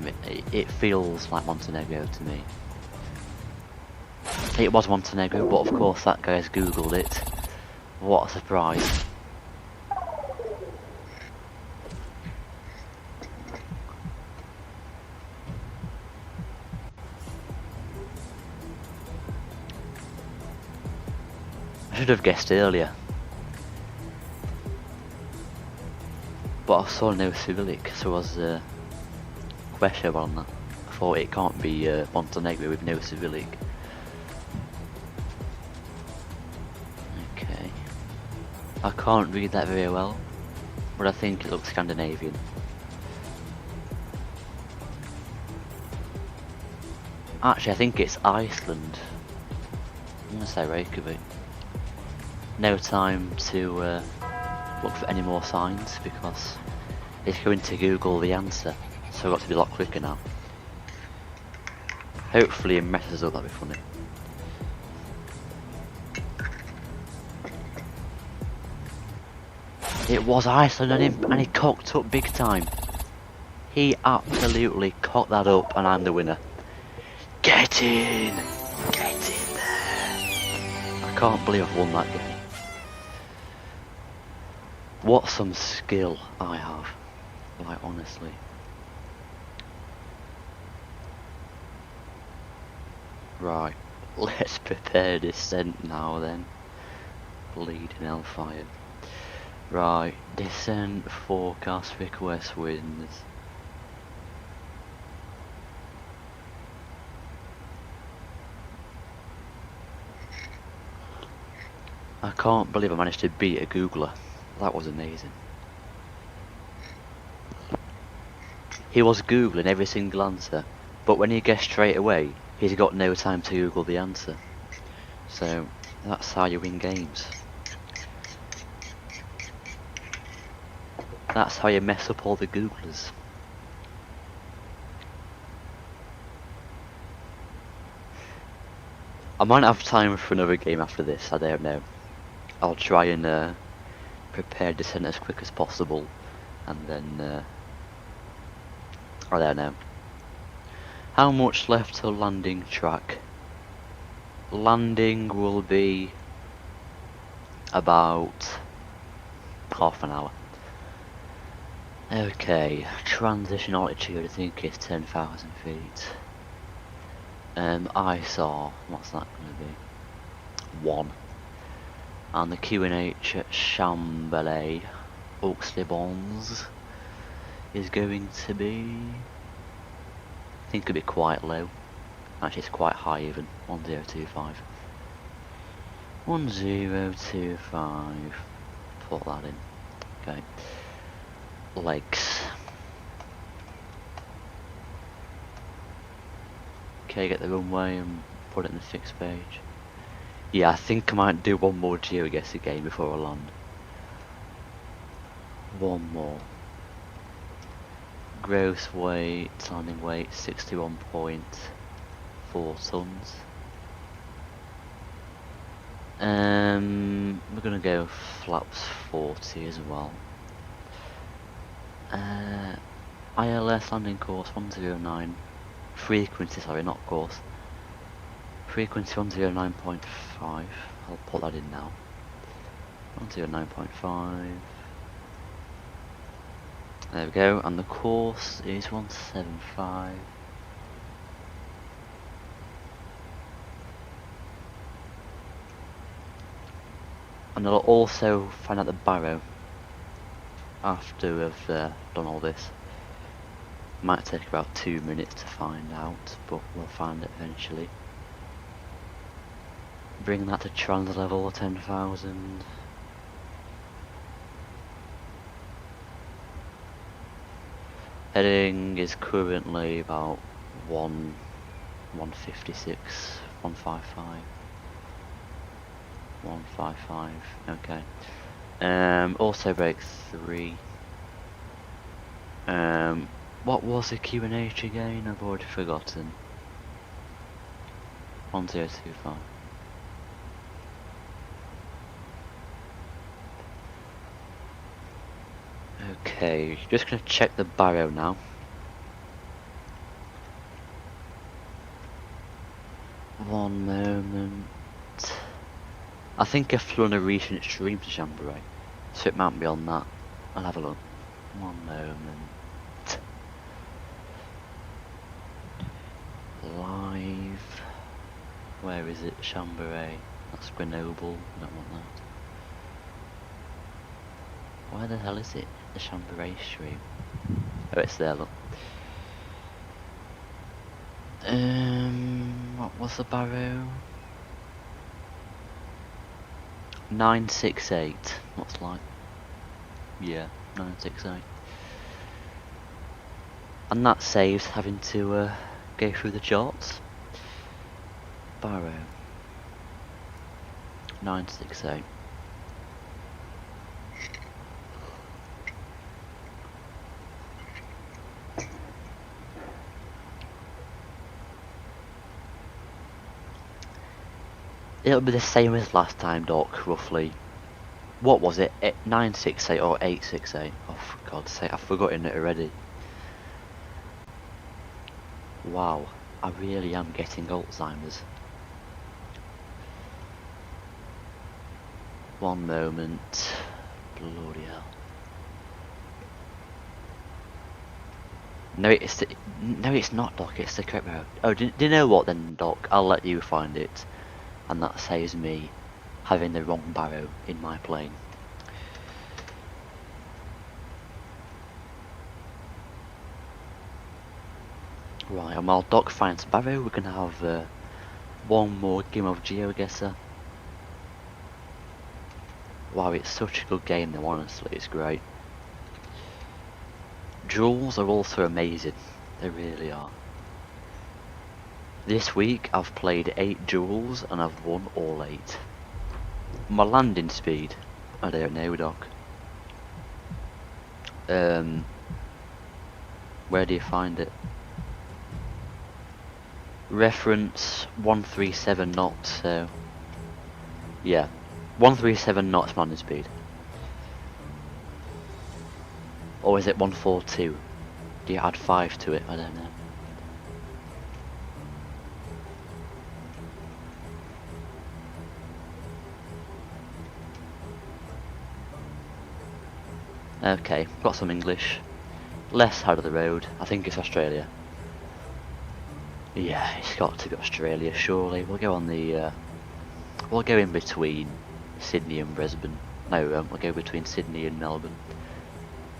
Speaker 1: It feels like Montenegro to me. It was Montenegro, but of course that guy's googled it. What a surprise. I should have guessed earlier. But I saw no Cyrillic, so I was questionable on that. I thought it can't be Montenegro with no Cyrillic. Okay. I can't read that very well, but I think it looks Scandinavian. Actually, I think it's Iceland. I'm gonna say Reykjavik. No time to look for any more signs because it's going to Google the answer, so I've got to be a lot quicker now. Hopefully it messes up, that'd be funny. It was Iceland and he cocked up big time. He absolutely cocked that up and I'm the winner. Get in! Get in there! I can't believe I've won that game. What some skill I have, like honestly. Right, let's prepare descent now then. Bleeding hellfire. Right, descent forecast request winds. I can't believe I managed to beat a Googler. That was amazing. He was Googling every single answer, but when he guessed straight away, he's got no time to Google the answer. So, that's how you win games. That's how you mess up all the Googlers. I might have time for another game after this, I don't know. I'll try and prepare descent as quick as possible and then I don't know. How much left till landing track? Landing will be about half an hour. Okay, transition altitude I think is 10,000 feet. ISAR, what's that going to be? 1. And the QNH at Chambery, Aux-les-Bains, is going to be, I think it'll be quite low. Actually it's quite high even, 1025. 1025, put that in, okay. Legs. Okay, get the runway and put it in the fixed page. Yeah, I think I might do one more GeoGuess again before I land. One more. Gross weight, landing weight 61.4 tons. We're gonna go flaps 40 as well. ILS landing course 109. Frequency, sorry, not course. Frequency 109.5. I'll put that in now. 109.5. There we go, and the course is 175. And I'll also find out the barrow after we've done all this. Might take about 2 minutes to find out, but we'll find it eventually. Bring that to trans level 10,000. Heading is currently about 156, 155. 155, okay. Also break 3. What was the QNH again? I've already forgotten. 1025. Okay, just gonna check the barrow now. One moment. I think I've flown a recent stream to Chambery, so it might be on that. I'll have a look. One moment. Live. Where is it? Chambery. That's Grenoble. Don't want that. Where the hell is it? The Chambery stream. Oh, it's there, look. What was the barrow? 968. What's like? Yeah, 968. And that saves having to go through the charts. Barrow 968. It'll be the same as last time, Doc, roughly. What was it? 968 or 868? Oh, for God's sake, I've forgotten it already. Wow, I really am getting Alzheimer's. One moment. Bloody hell. No, it's not, Doc, it's the correct road. Oh, do you know what then, Doc? I'll let you find it. And that saves me having the wrong barrow in my plane. Right, and while Doc finds barrow, we're going to have one more game of GeoGuessr. Wow, it's such a good game though, honestly, it's great. Duels are also amazing, they really are. This week I've played 8 duels and I've won all 8. My landing speed, I don't know, Doc. Where do you find it? Reference 137 knots, so yeah, 137 knots landing speed. Or is it 142? Do you add 5 to it? I don't know. Okay, got some English. Left side of the road. I think it's Australia. Yeah, it's got to be Australia, surely. We'll go on the... we'll go in between Sydney and Brisbane. No, we'll go between Sydney and Melbourne.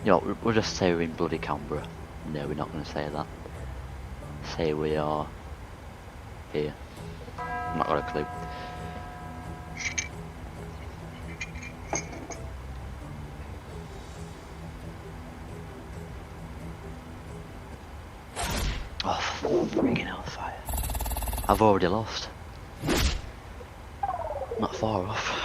Speaker 1: You know, we'll just say we're in bloody Canberra. No, we're not going to say that. Say we are here. I've not got a clue. Oh, freaking hellfire. I've already lost. Not far off.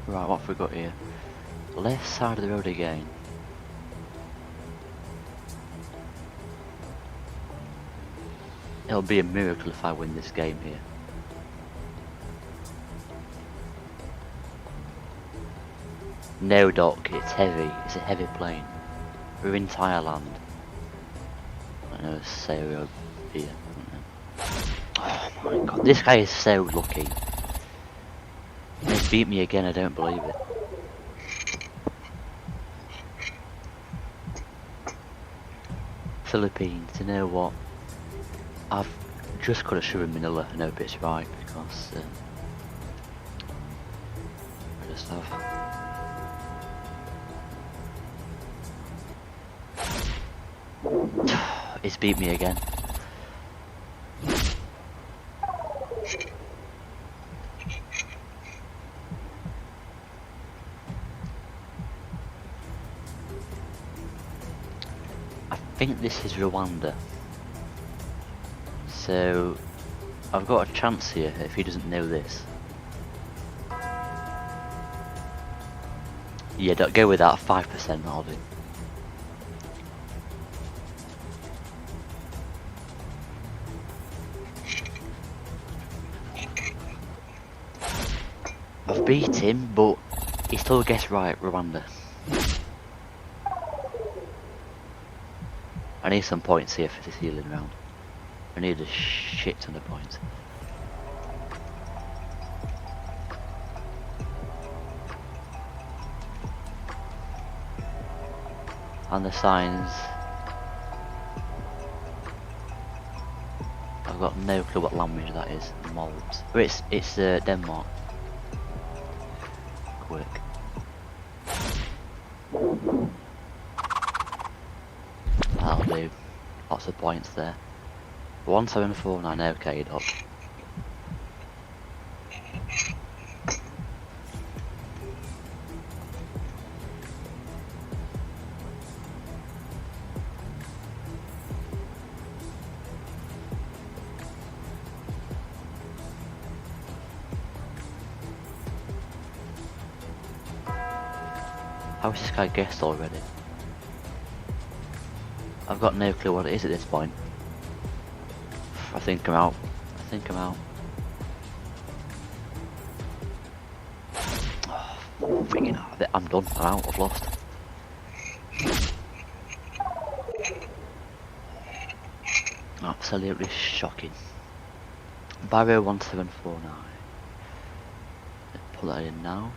Speaker 1: Right, what have we got here? Left side of the road again. It'll be a miracle if I win this game here. No, Doc, it's heavy. It's a heavy plane. We're in Thailand. I know, say we're here. Oh my god, this guy is so lucky. He's beat me again, I don't believe it. Philippines, you know what? I've just got to show in Manila. I know it's right because I just have. He's beat me again. I think this is Rwanda. So I've got a chance here if he doesn't know this. Yeah, don't go with that 5%, I'll do. I've beat him, but he still gets right, Rwanda. I need some points here for this healing round. I need a shit ton of points. And the signs. I've got no clue what language that is. Molds. But it's Denmark. Quick. That'll do. Lots of points there. 1749, okay, Doc. How has this guy guessed already? I've got no clue what it is at this point. I think I'm out. I think I'm out. Oh, freaking out. I'm done. I'm out. I've lost. Absolutely shocking. Barrow 1749. Let's put that in now.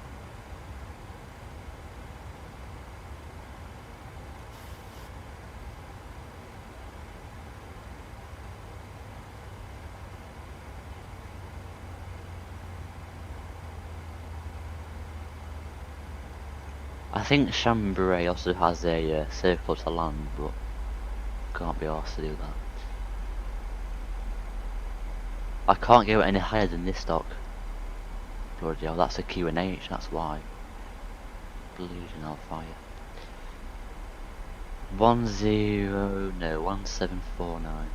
Speaker 1: I think Chambery also has a circle to land, but can't be asked to do that. I can't go any higher than this stock. Bloody hell, that's a Q&H, that's why. Bleeding hellfire. 1749.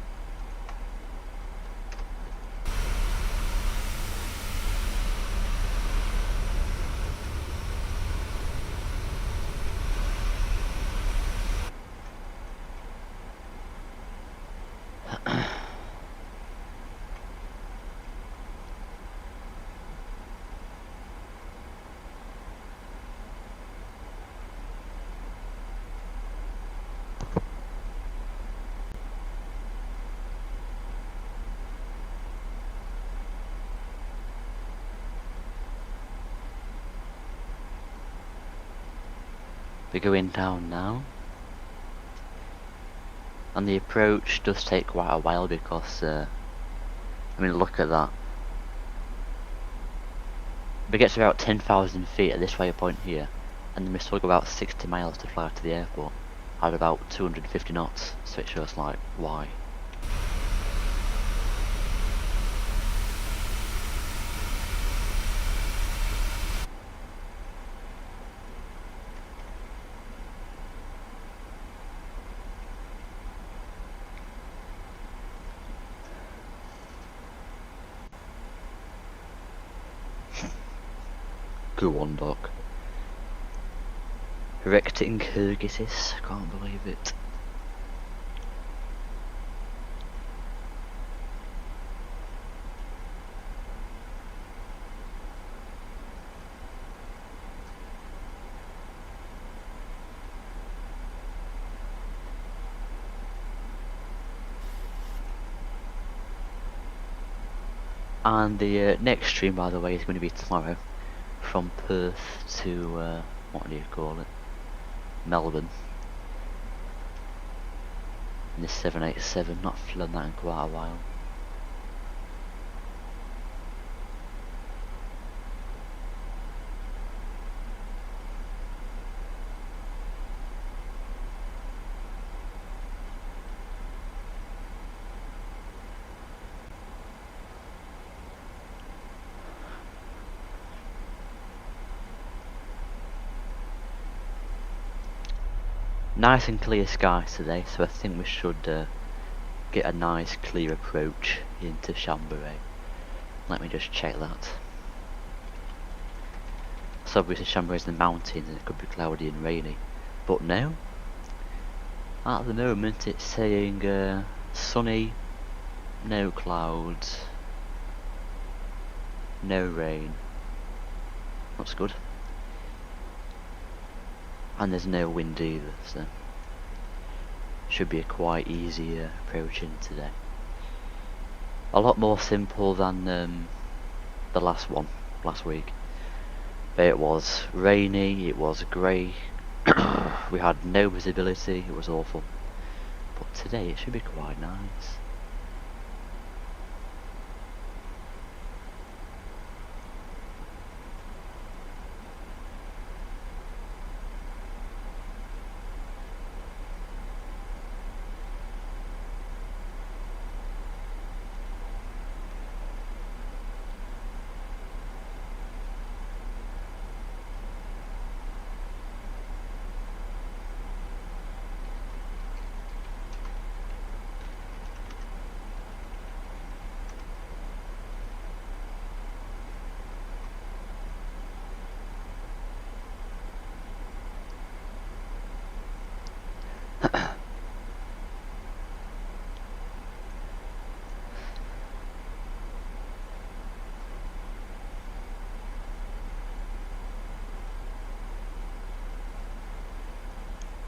Speaker 1: We're going down now. And the approach does take quite a while because, I mean, look at that. We get to about 10,000 feet at this waypoint here, and then we still go about 60 miles to fly to the airport at about 250 knots, so it shows like why. Go on, Doc. Erecting Kyrgyzis, can't believe it. And the next stream, by the way, is going to be tomorrow, from Perth to, what do you call it? Melbourne. In the 787, not flown that in quite a while. Nice and clear skies today, so I think we should get a nice clear approach into Chambery. Let me just check that. So obviously Chambery is in the mountains and it could be cloudy and rainy, but no. At the moment it's saying sunny, no clouds, no rain. That's good. And there's no wind either, so should be a quite easy approaching today. A lot more simple than the last one, last week. It was rainy, it was grey, we had no visibility, it was awful. But today it should be quite nice.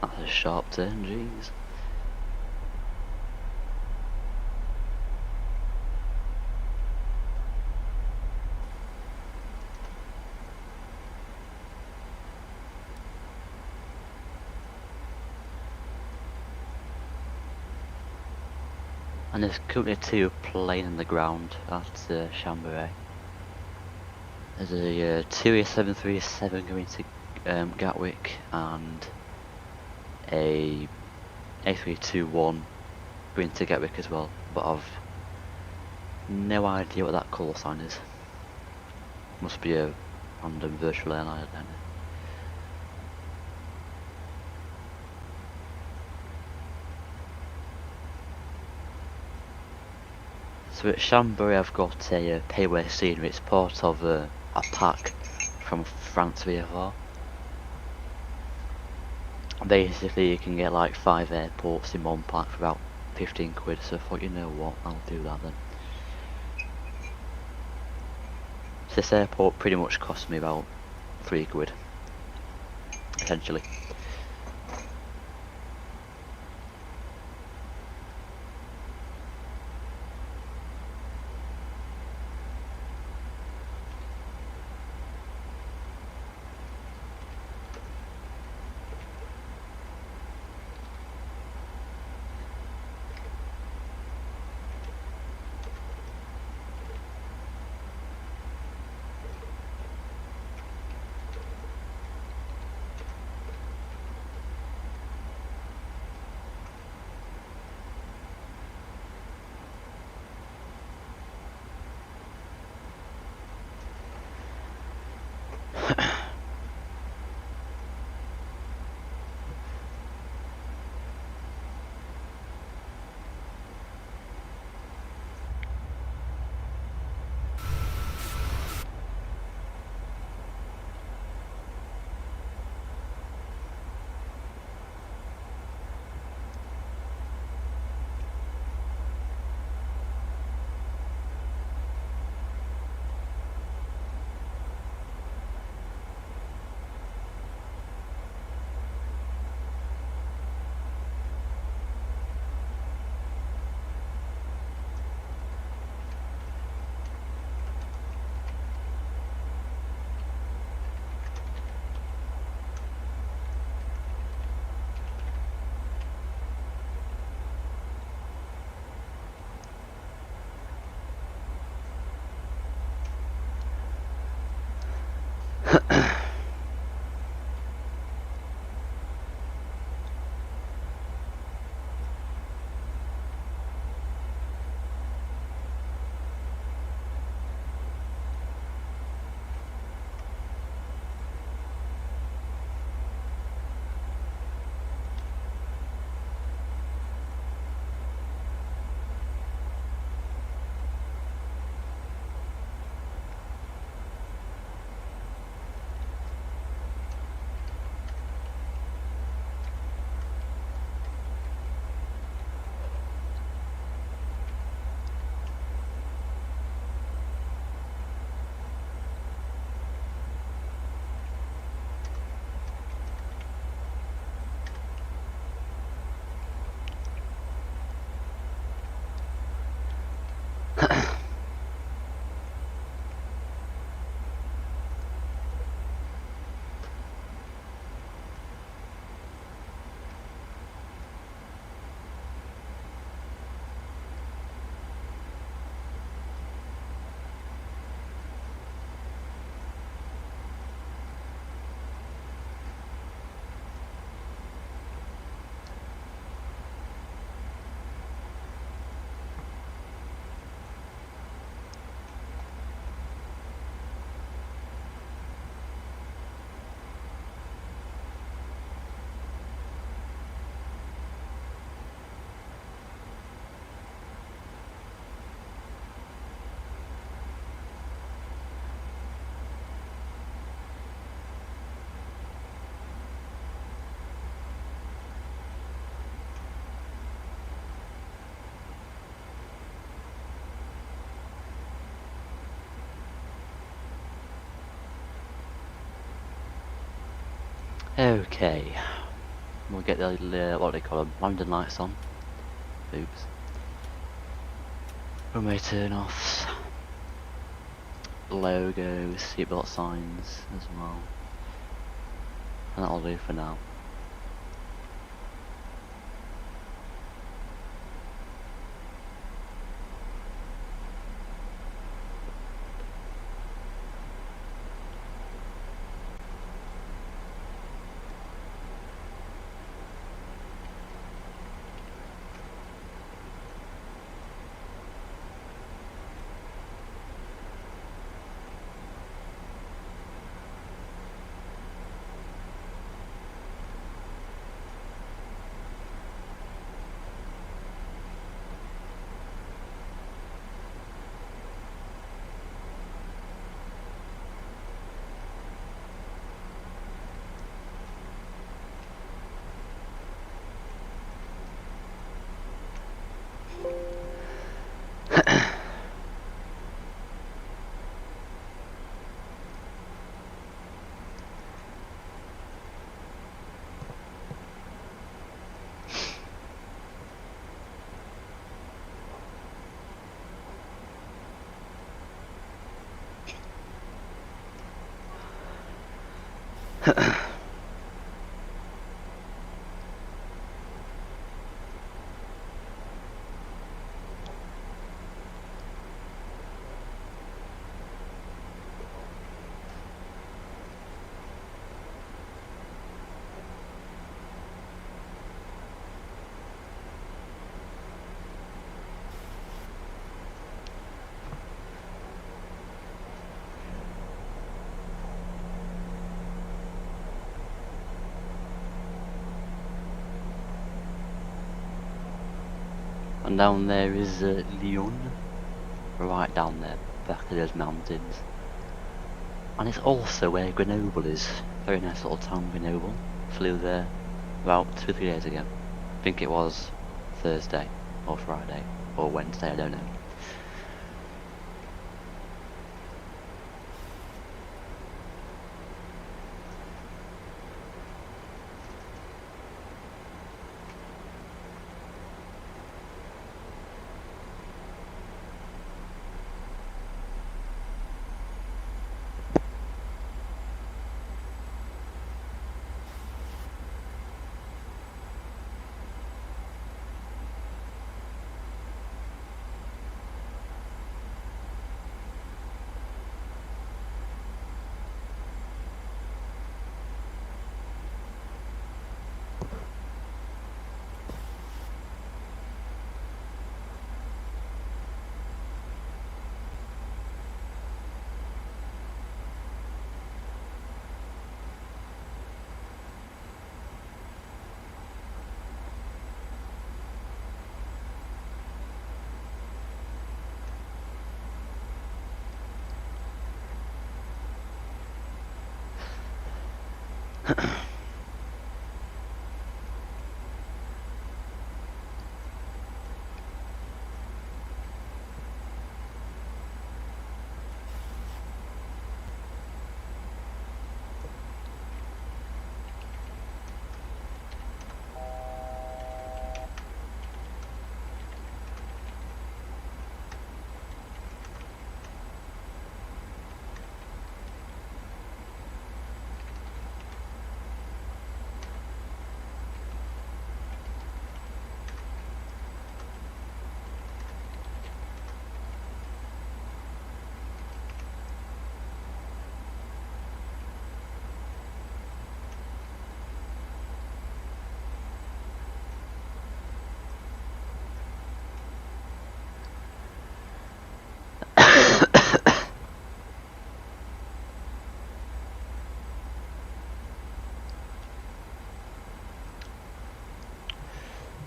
Speaker 1: That's a sharp turn, jeez. And there's currently 2 playing on the ground at Chambery. There's a TUI 737 going to Gatwick and a A321 going to Gatwick as well, but I've no idea what that call sign is. Must be a random virtual airline, I don't know. So at Chambery I've got a payway scenery. It's part of a pack from France VFR. Basically you can get like 5 airports in one pack for about 15 quid, so I thought, you know what, I'll do that then. So this airport pretty much cost me about 3 quid, essentially. Okay, we'll get the what do they call them, landing lights on. Oops. Runway turn-offs, logos, seatbelt signs as well, and that'll do for now. And down there is Lyon, right down there, back of those mountains. And it's also where Grenoble is. Very nice little town, Grenoble. Flew there about 2 or 3 days ago. I think it was Thursday, or Friday, or Wednesday, I don't know.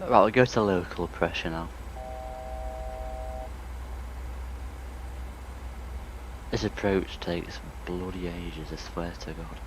Speaker 1: Right, we'll go to local pressure now. This approach takes bloody ages, I swear to God.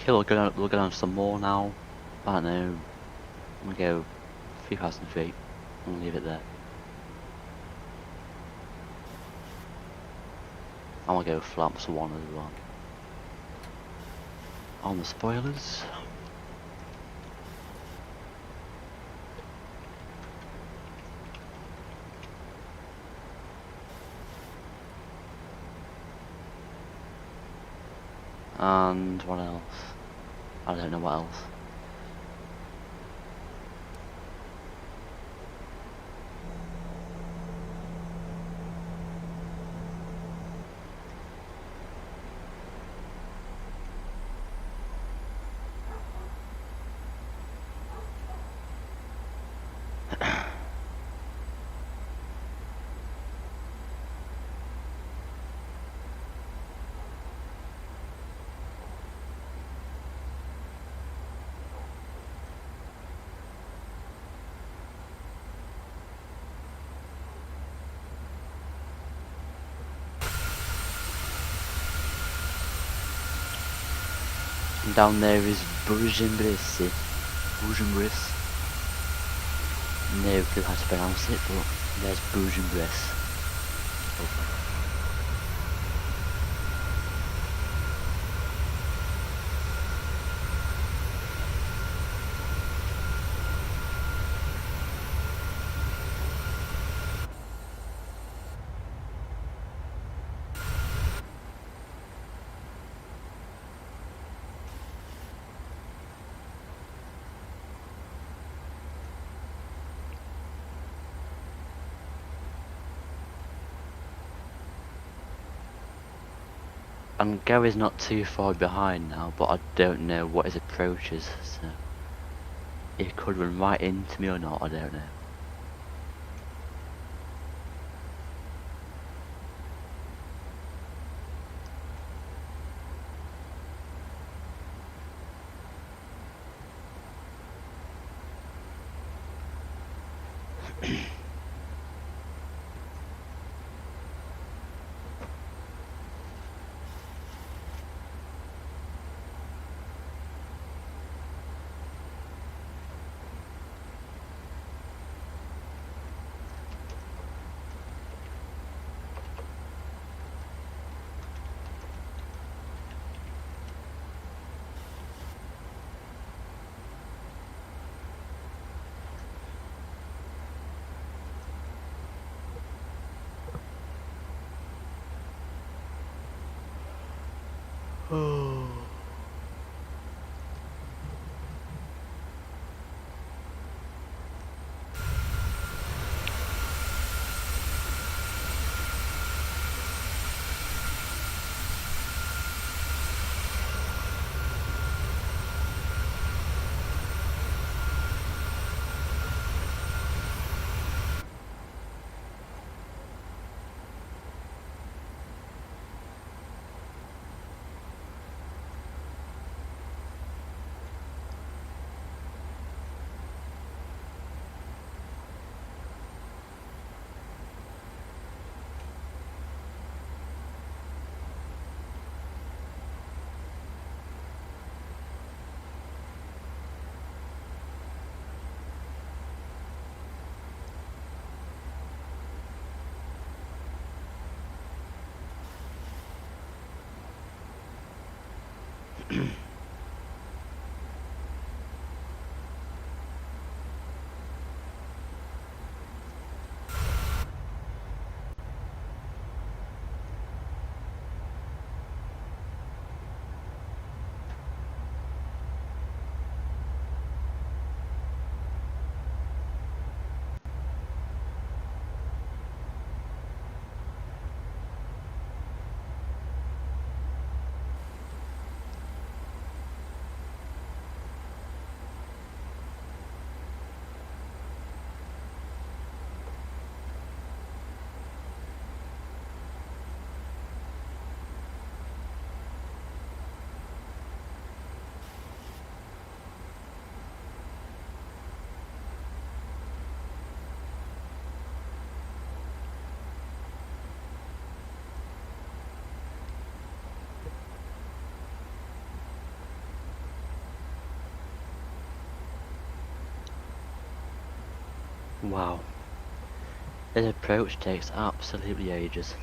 Speaker 1: Okay, we'll go down some more now. I don't know. We'll go 3,000 feet. We'll leave it there. And we'll go flaps 1 as well. On the spoilers. And what else? I don't know what else. Down there is Chambery. No clue how to pronounce it, but there's Chambery. And Gary's not too far behind now, but I don't know what his approach is, so he could run right into me or not, I don't know. Wow. This approach takes absolutely ages.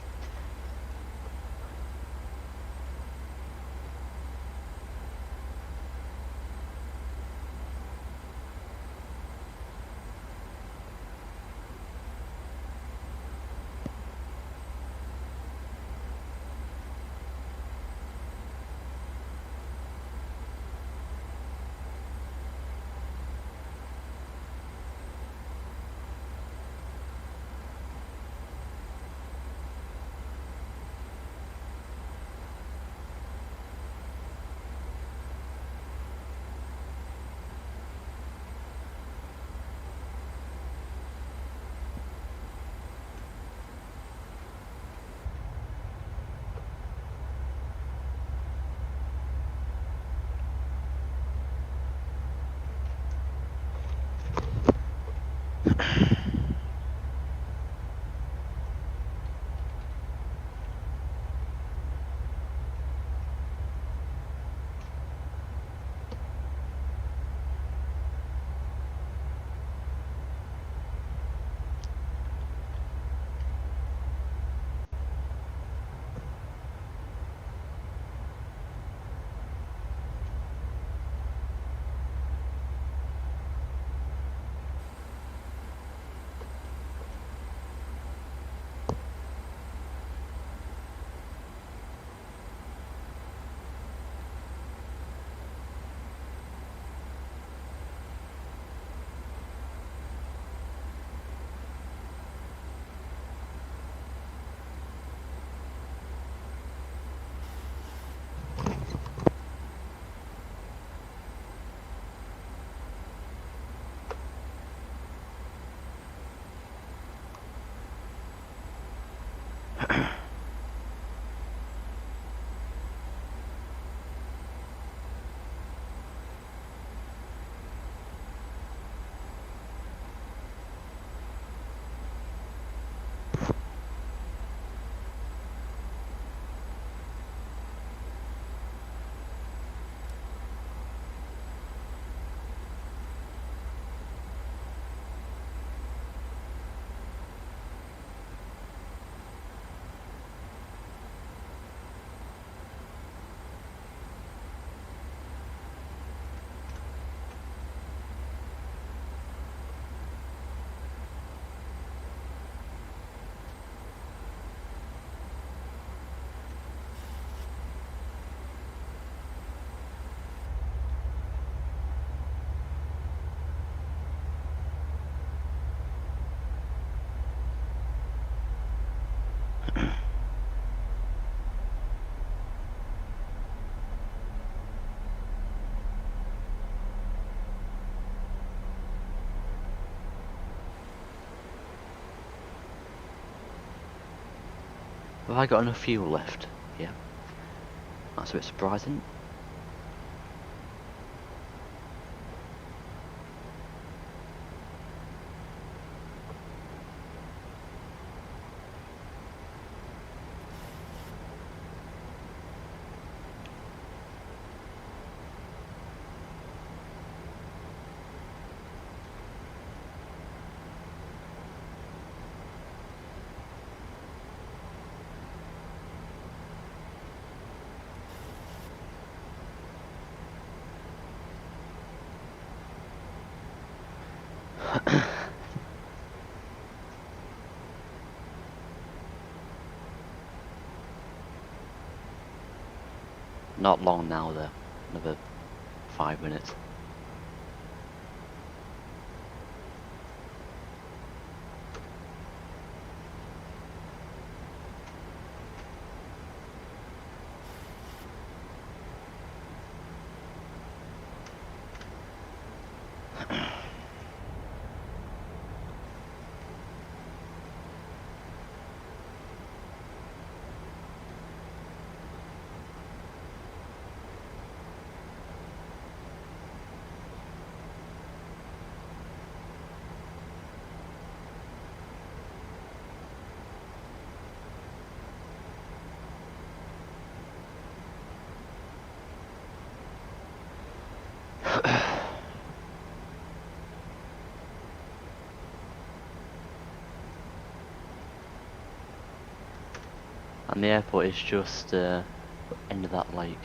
Speaker 1: Have I got enough fuel left? Yeah. That's a bit surprising. Not long now though, another 5 minutes. And the airport is just end of that lake.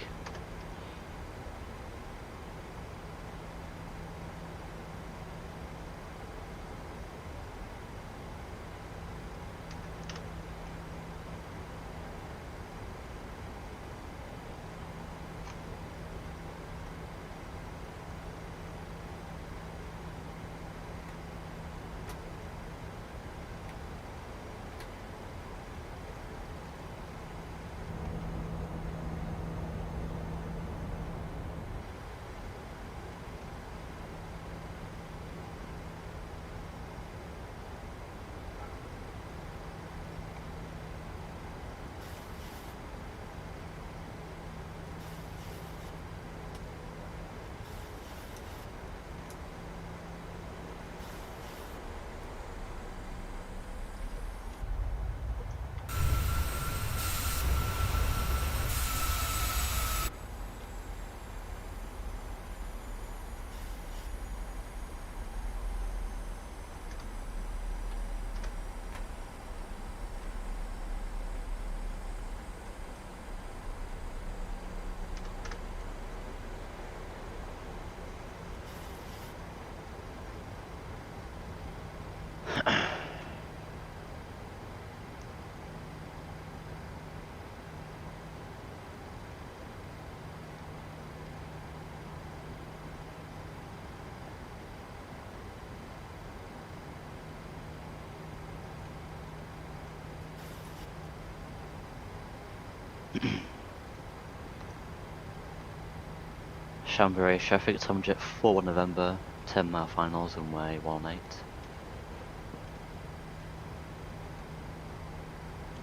Speaker 1: Chambery, traffic time jet 4 November, 10-mile finals, runway 18.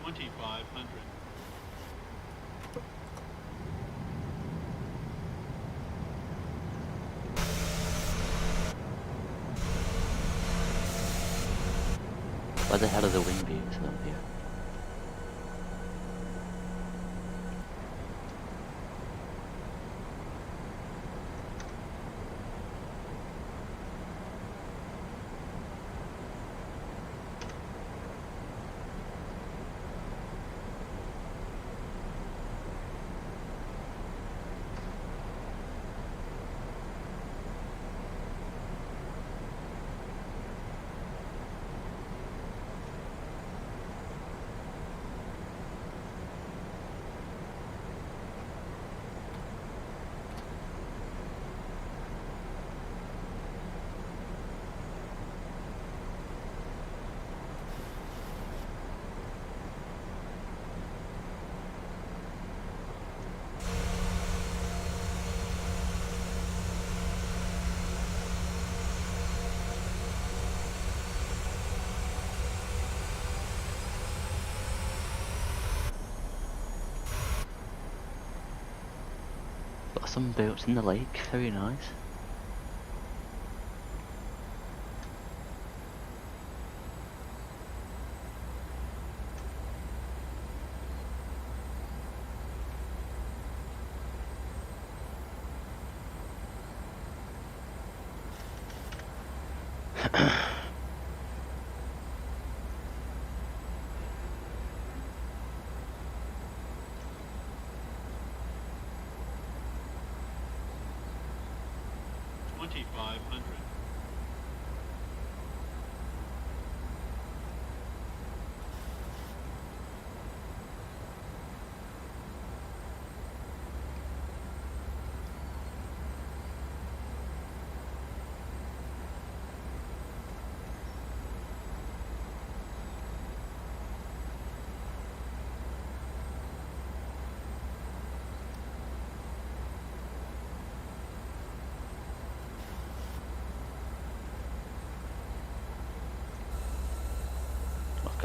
Speaker 7: 2500.
Speaker 1: Where the hell are the wing views up here? Got some boats in the lake, very nice.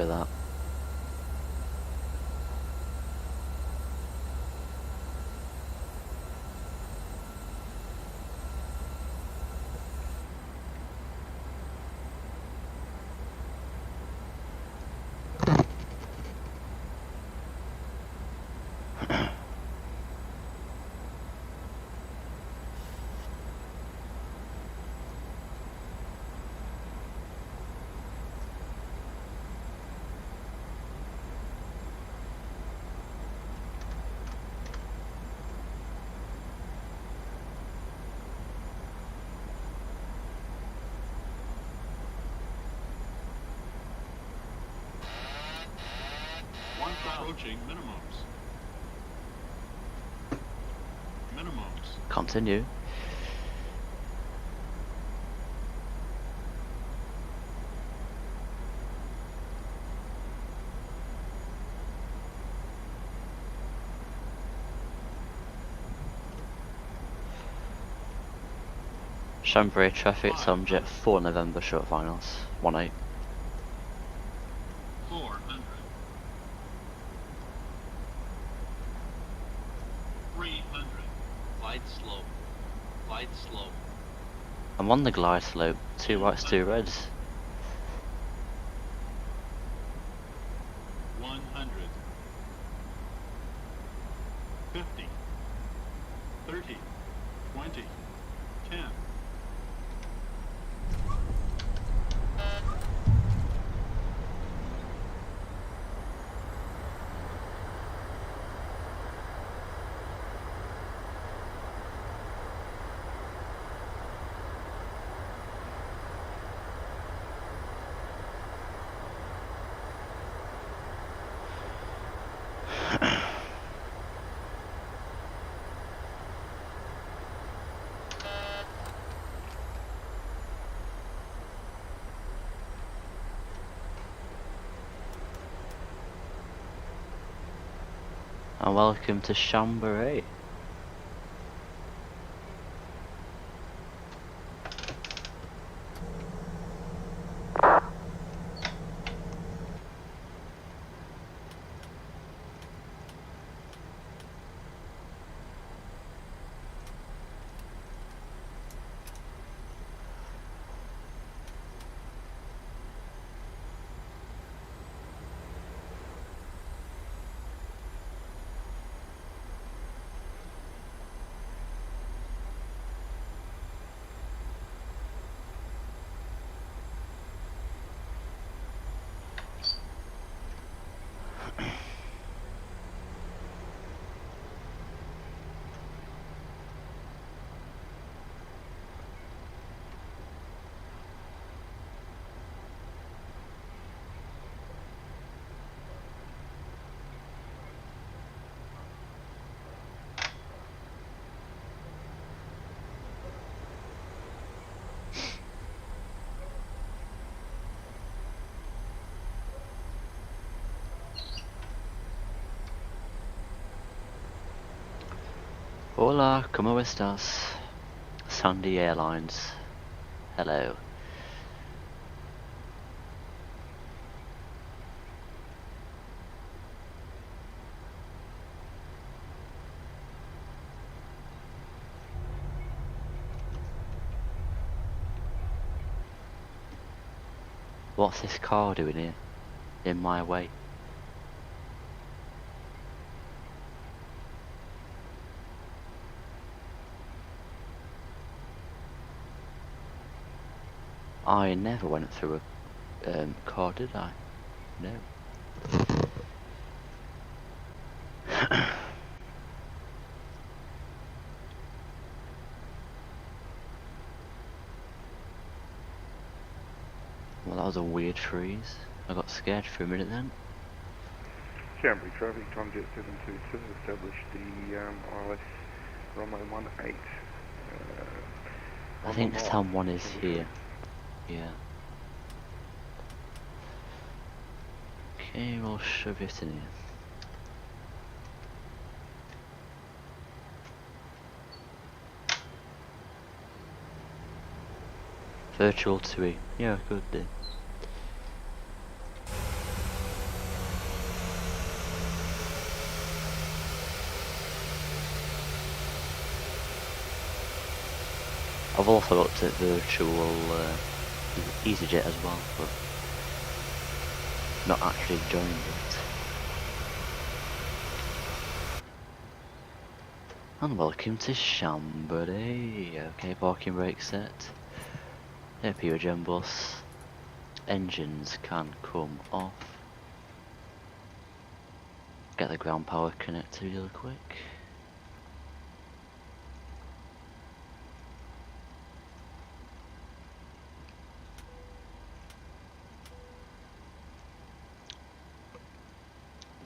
Speaker 1: at that.
Speaker 7: Approaching minimums. Minimums.
Speaker 1: Continue. Chambery traffic, Tomjet 4 November short finals, 1-8.
Speaker 7: 400. 300. Glide slope. Glide slope.
Speaker 1: I'm on the glide slope, 2 whites, 2 reds.
Speaker 7: 100. 50. 30. 20. 10.
Speaker 1: And welcome to Chambery. Hola, ¿cómo estás? Sandy Airlines. Hello. What's this car doing here? In my way? I never went through a car, did I? No. Well, that was a weird freeze. I got scared for a minute then.
Speaker 5: Chambéry traffic, Tomjet 722, establish the RLS runway 18.
Speaker 1: I think someone is here. Yeah. Okay, we'll shove it in here. Virtual TUI. Yeah, good day. I've also looked at virtual EasyJet as well, but not actually joined it. And welcome to Chambery. Okay, parking brake set. Here, Gen bus. Engines can come off. Get the ground power connected really quick.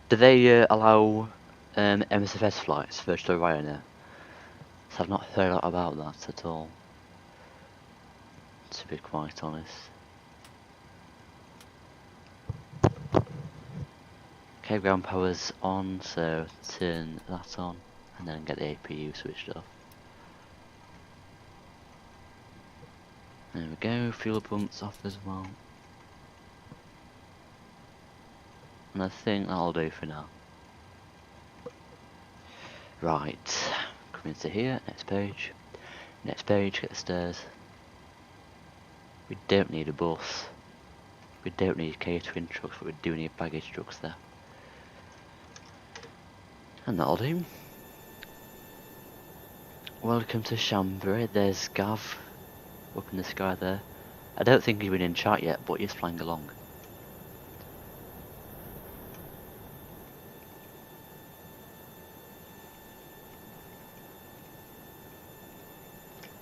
Speaker 1: Do they allow MSFS flights, virtual Ryanair? So I've not heard a lot about that at all, to be quite honest. Okay, ground power's on, so turn that on and then get the APU switched off. There we go, fuel pumps off as well. And I think that'll do for now. Right, come into here, next page. Next page, get the stairs. We don't need a bus. We don't need catering trucks, but we do need baggage trucks there. And that'll do. Welcome to Chambery. There's Gav up in the sky there. I don't think he's been in chat yet, but he's flying along.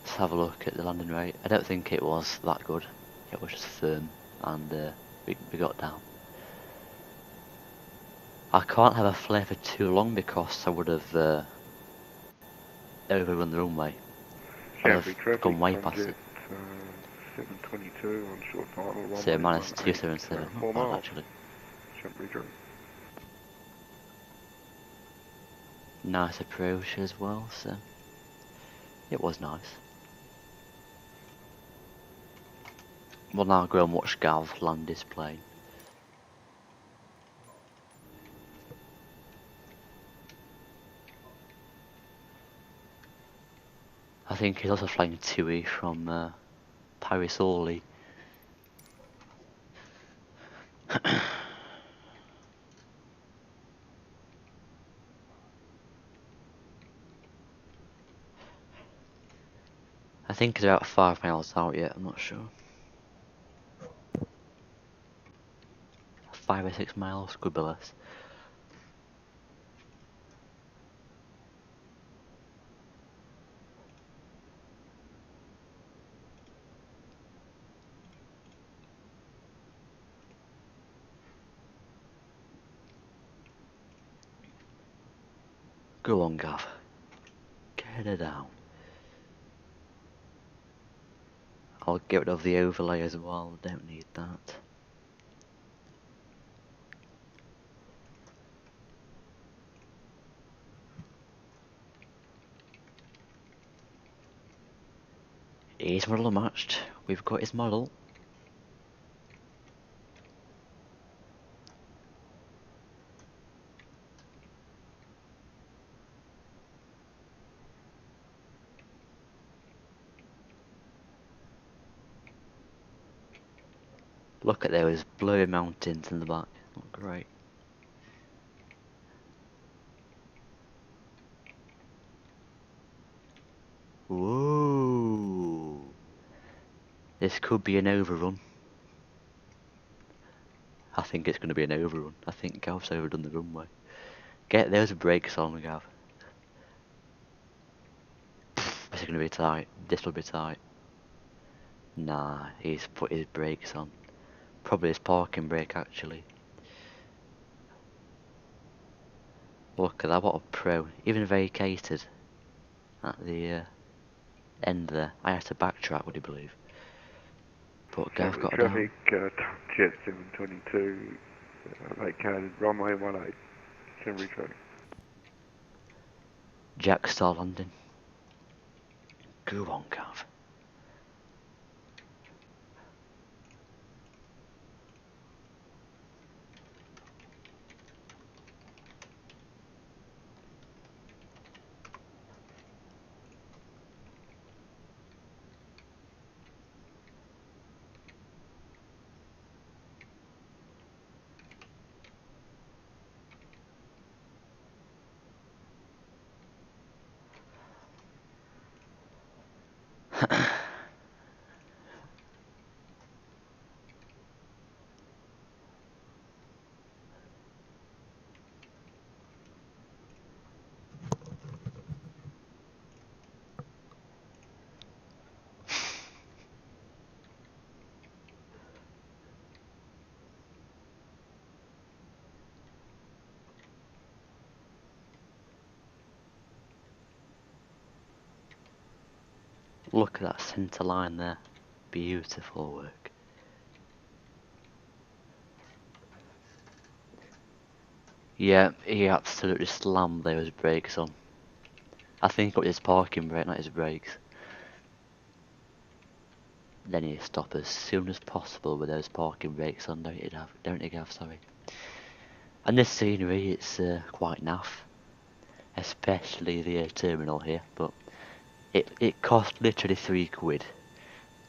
Speaker 1: Let's have a look at the landing rate. I don't think it was that good. It was just firm, and we got down. I can't have a flare for too long because I would have overrun the runway.
Speaker 5: Chambery traffic
Speaker 1: gone way past
Speaker 5: jet,
Speaker 1: it.
Speaker 5: 722 on short final runway.
Speaker 1: So minus 277,
Speaker 5: 4
Speaker 1: not bad
Speaker 5: miles.
Speaker 1: actually.
Speaker 5: Chambery traffic.
Speaker 1: Nice approach as well, so it was nice. We'll now go and watch Gav land his plane. I think he's also flying TUI from Paris Orly. I think he's about 5 miles out yet, I'm not sure. 5 or 6 miles, could be less. Go on, Gav. Get her down. I'll get rid of the overlay as well, don't need that. His model matched. We've got his model. Look at those blurry mountains in the back. Not great. Whoa! This could be an overrun. I think it's going to be an overrun. I think Gav's overdone the runway. Get those brakes on, Gav. This is going to be tight. This will be tight. Nah, he's put his brakes on. Probably his parking brake, actually. Look at that, what a pro. Even vacated at the end there. I had to backtrack, would you believe? But Gav got
Speaker 5: traffic,
Speaker 1: down.
Speaker 5: jet 722, vacated runway 18. Chambery traffic.
Speaker 1: Jack star landing. Go on, Gav. Look at that centre line there. Beautiful work. Yeah, he absolutely slammed those brakes on. I think he got his parking brake, not his brakes. Then he stop as soon as possible with those parking brakes on, don't you Gav, sorry. And this scenery, it's quite naff. Especially the terminal here, but it cost literally £3.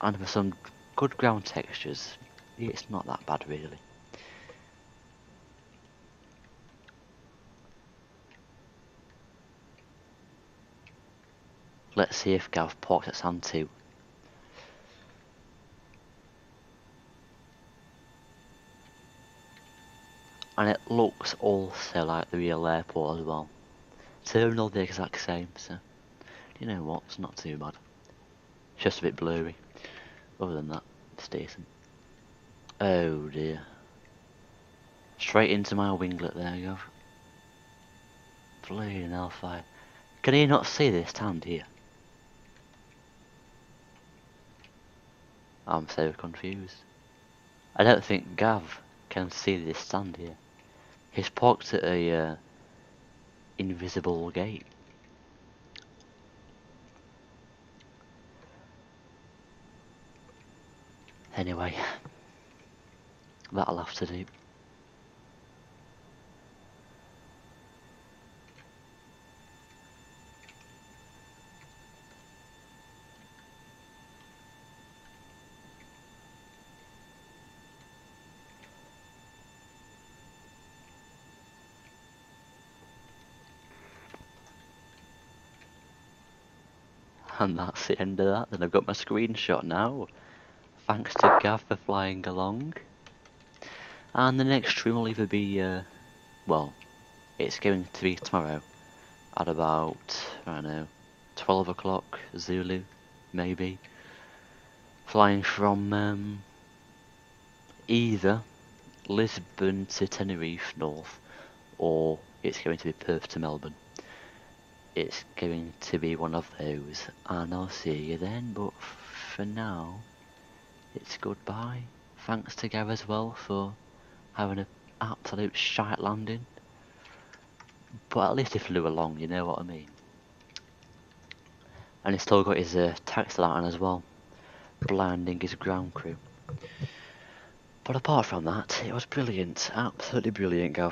Speaker 1: And for some good ground textures, it's not that bad really. Let's see if Gav parks at Sand 2. And it looks also like the real airport as well. Terminal the exact same, so you know what, it's not too bad. It's just a bit blurry. Other than that, it's decent. Oh dear. Straight into my winglet there, Gav. Bleeding hellfire. Can you not see this stand here? I'm so confused. I don't think Gav can see this stand here. He's parked at a invisible gate. Anyway, that'll have to do. And that's the end of that. Then I've got my screenshot now. Thanks to Gav for flying along. And the next stream will either be, well, it's going to be tomorrow at about, I don't know, 12 o'clock Zulu, maybe. Flying from either Lisbon to Tenerife North, or it's going to be Perth to Melbourne. It's going to be one of those, and I'll see you then, but for now, it's goodbye. Thanks to Gav as well for having an absolute shite landing. But at least he flew along, you know what I mean. And he's still got his taxi light on as well, blinding his ground crew. But apart from that, it was brilliant, absolutely brilliant, Gav.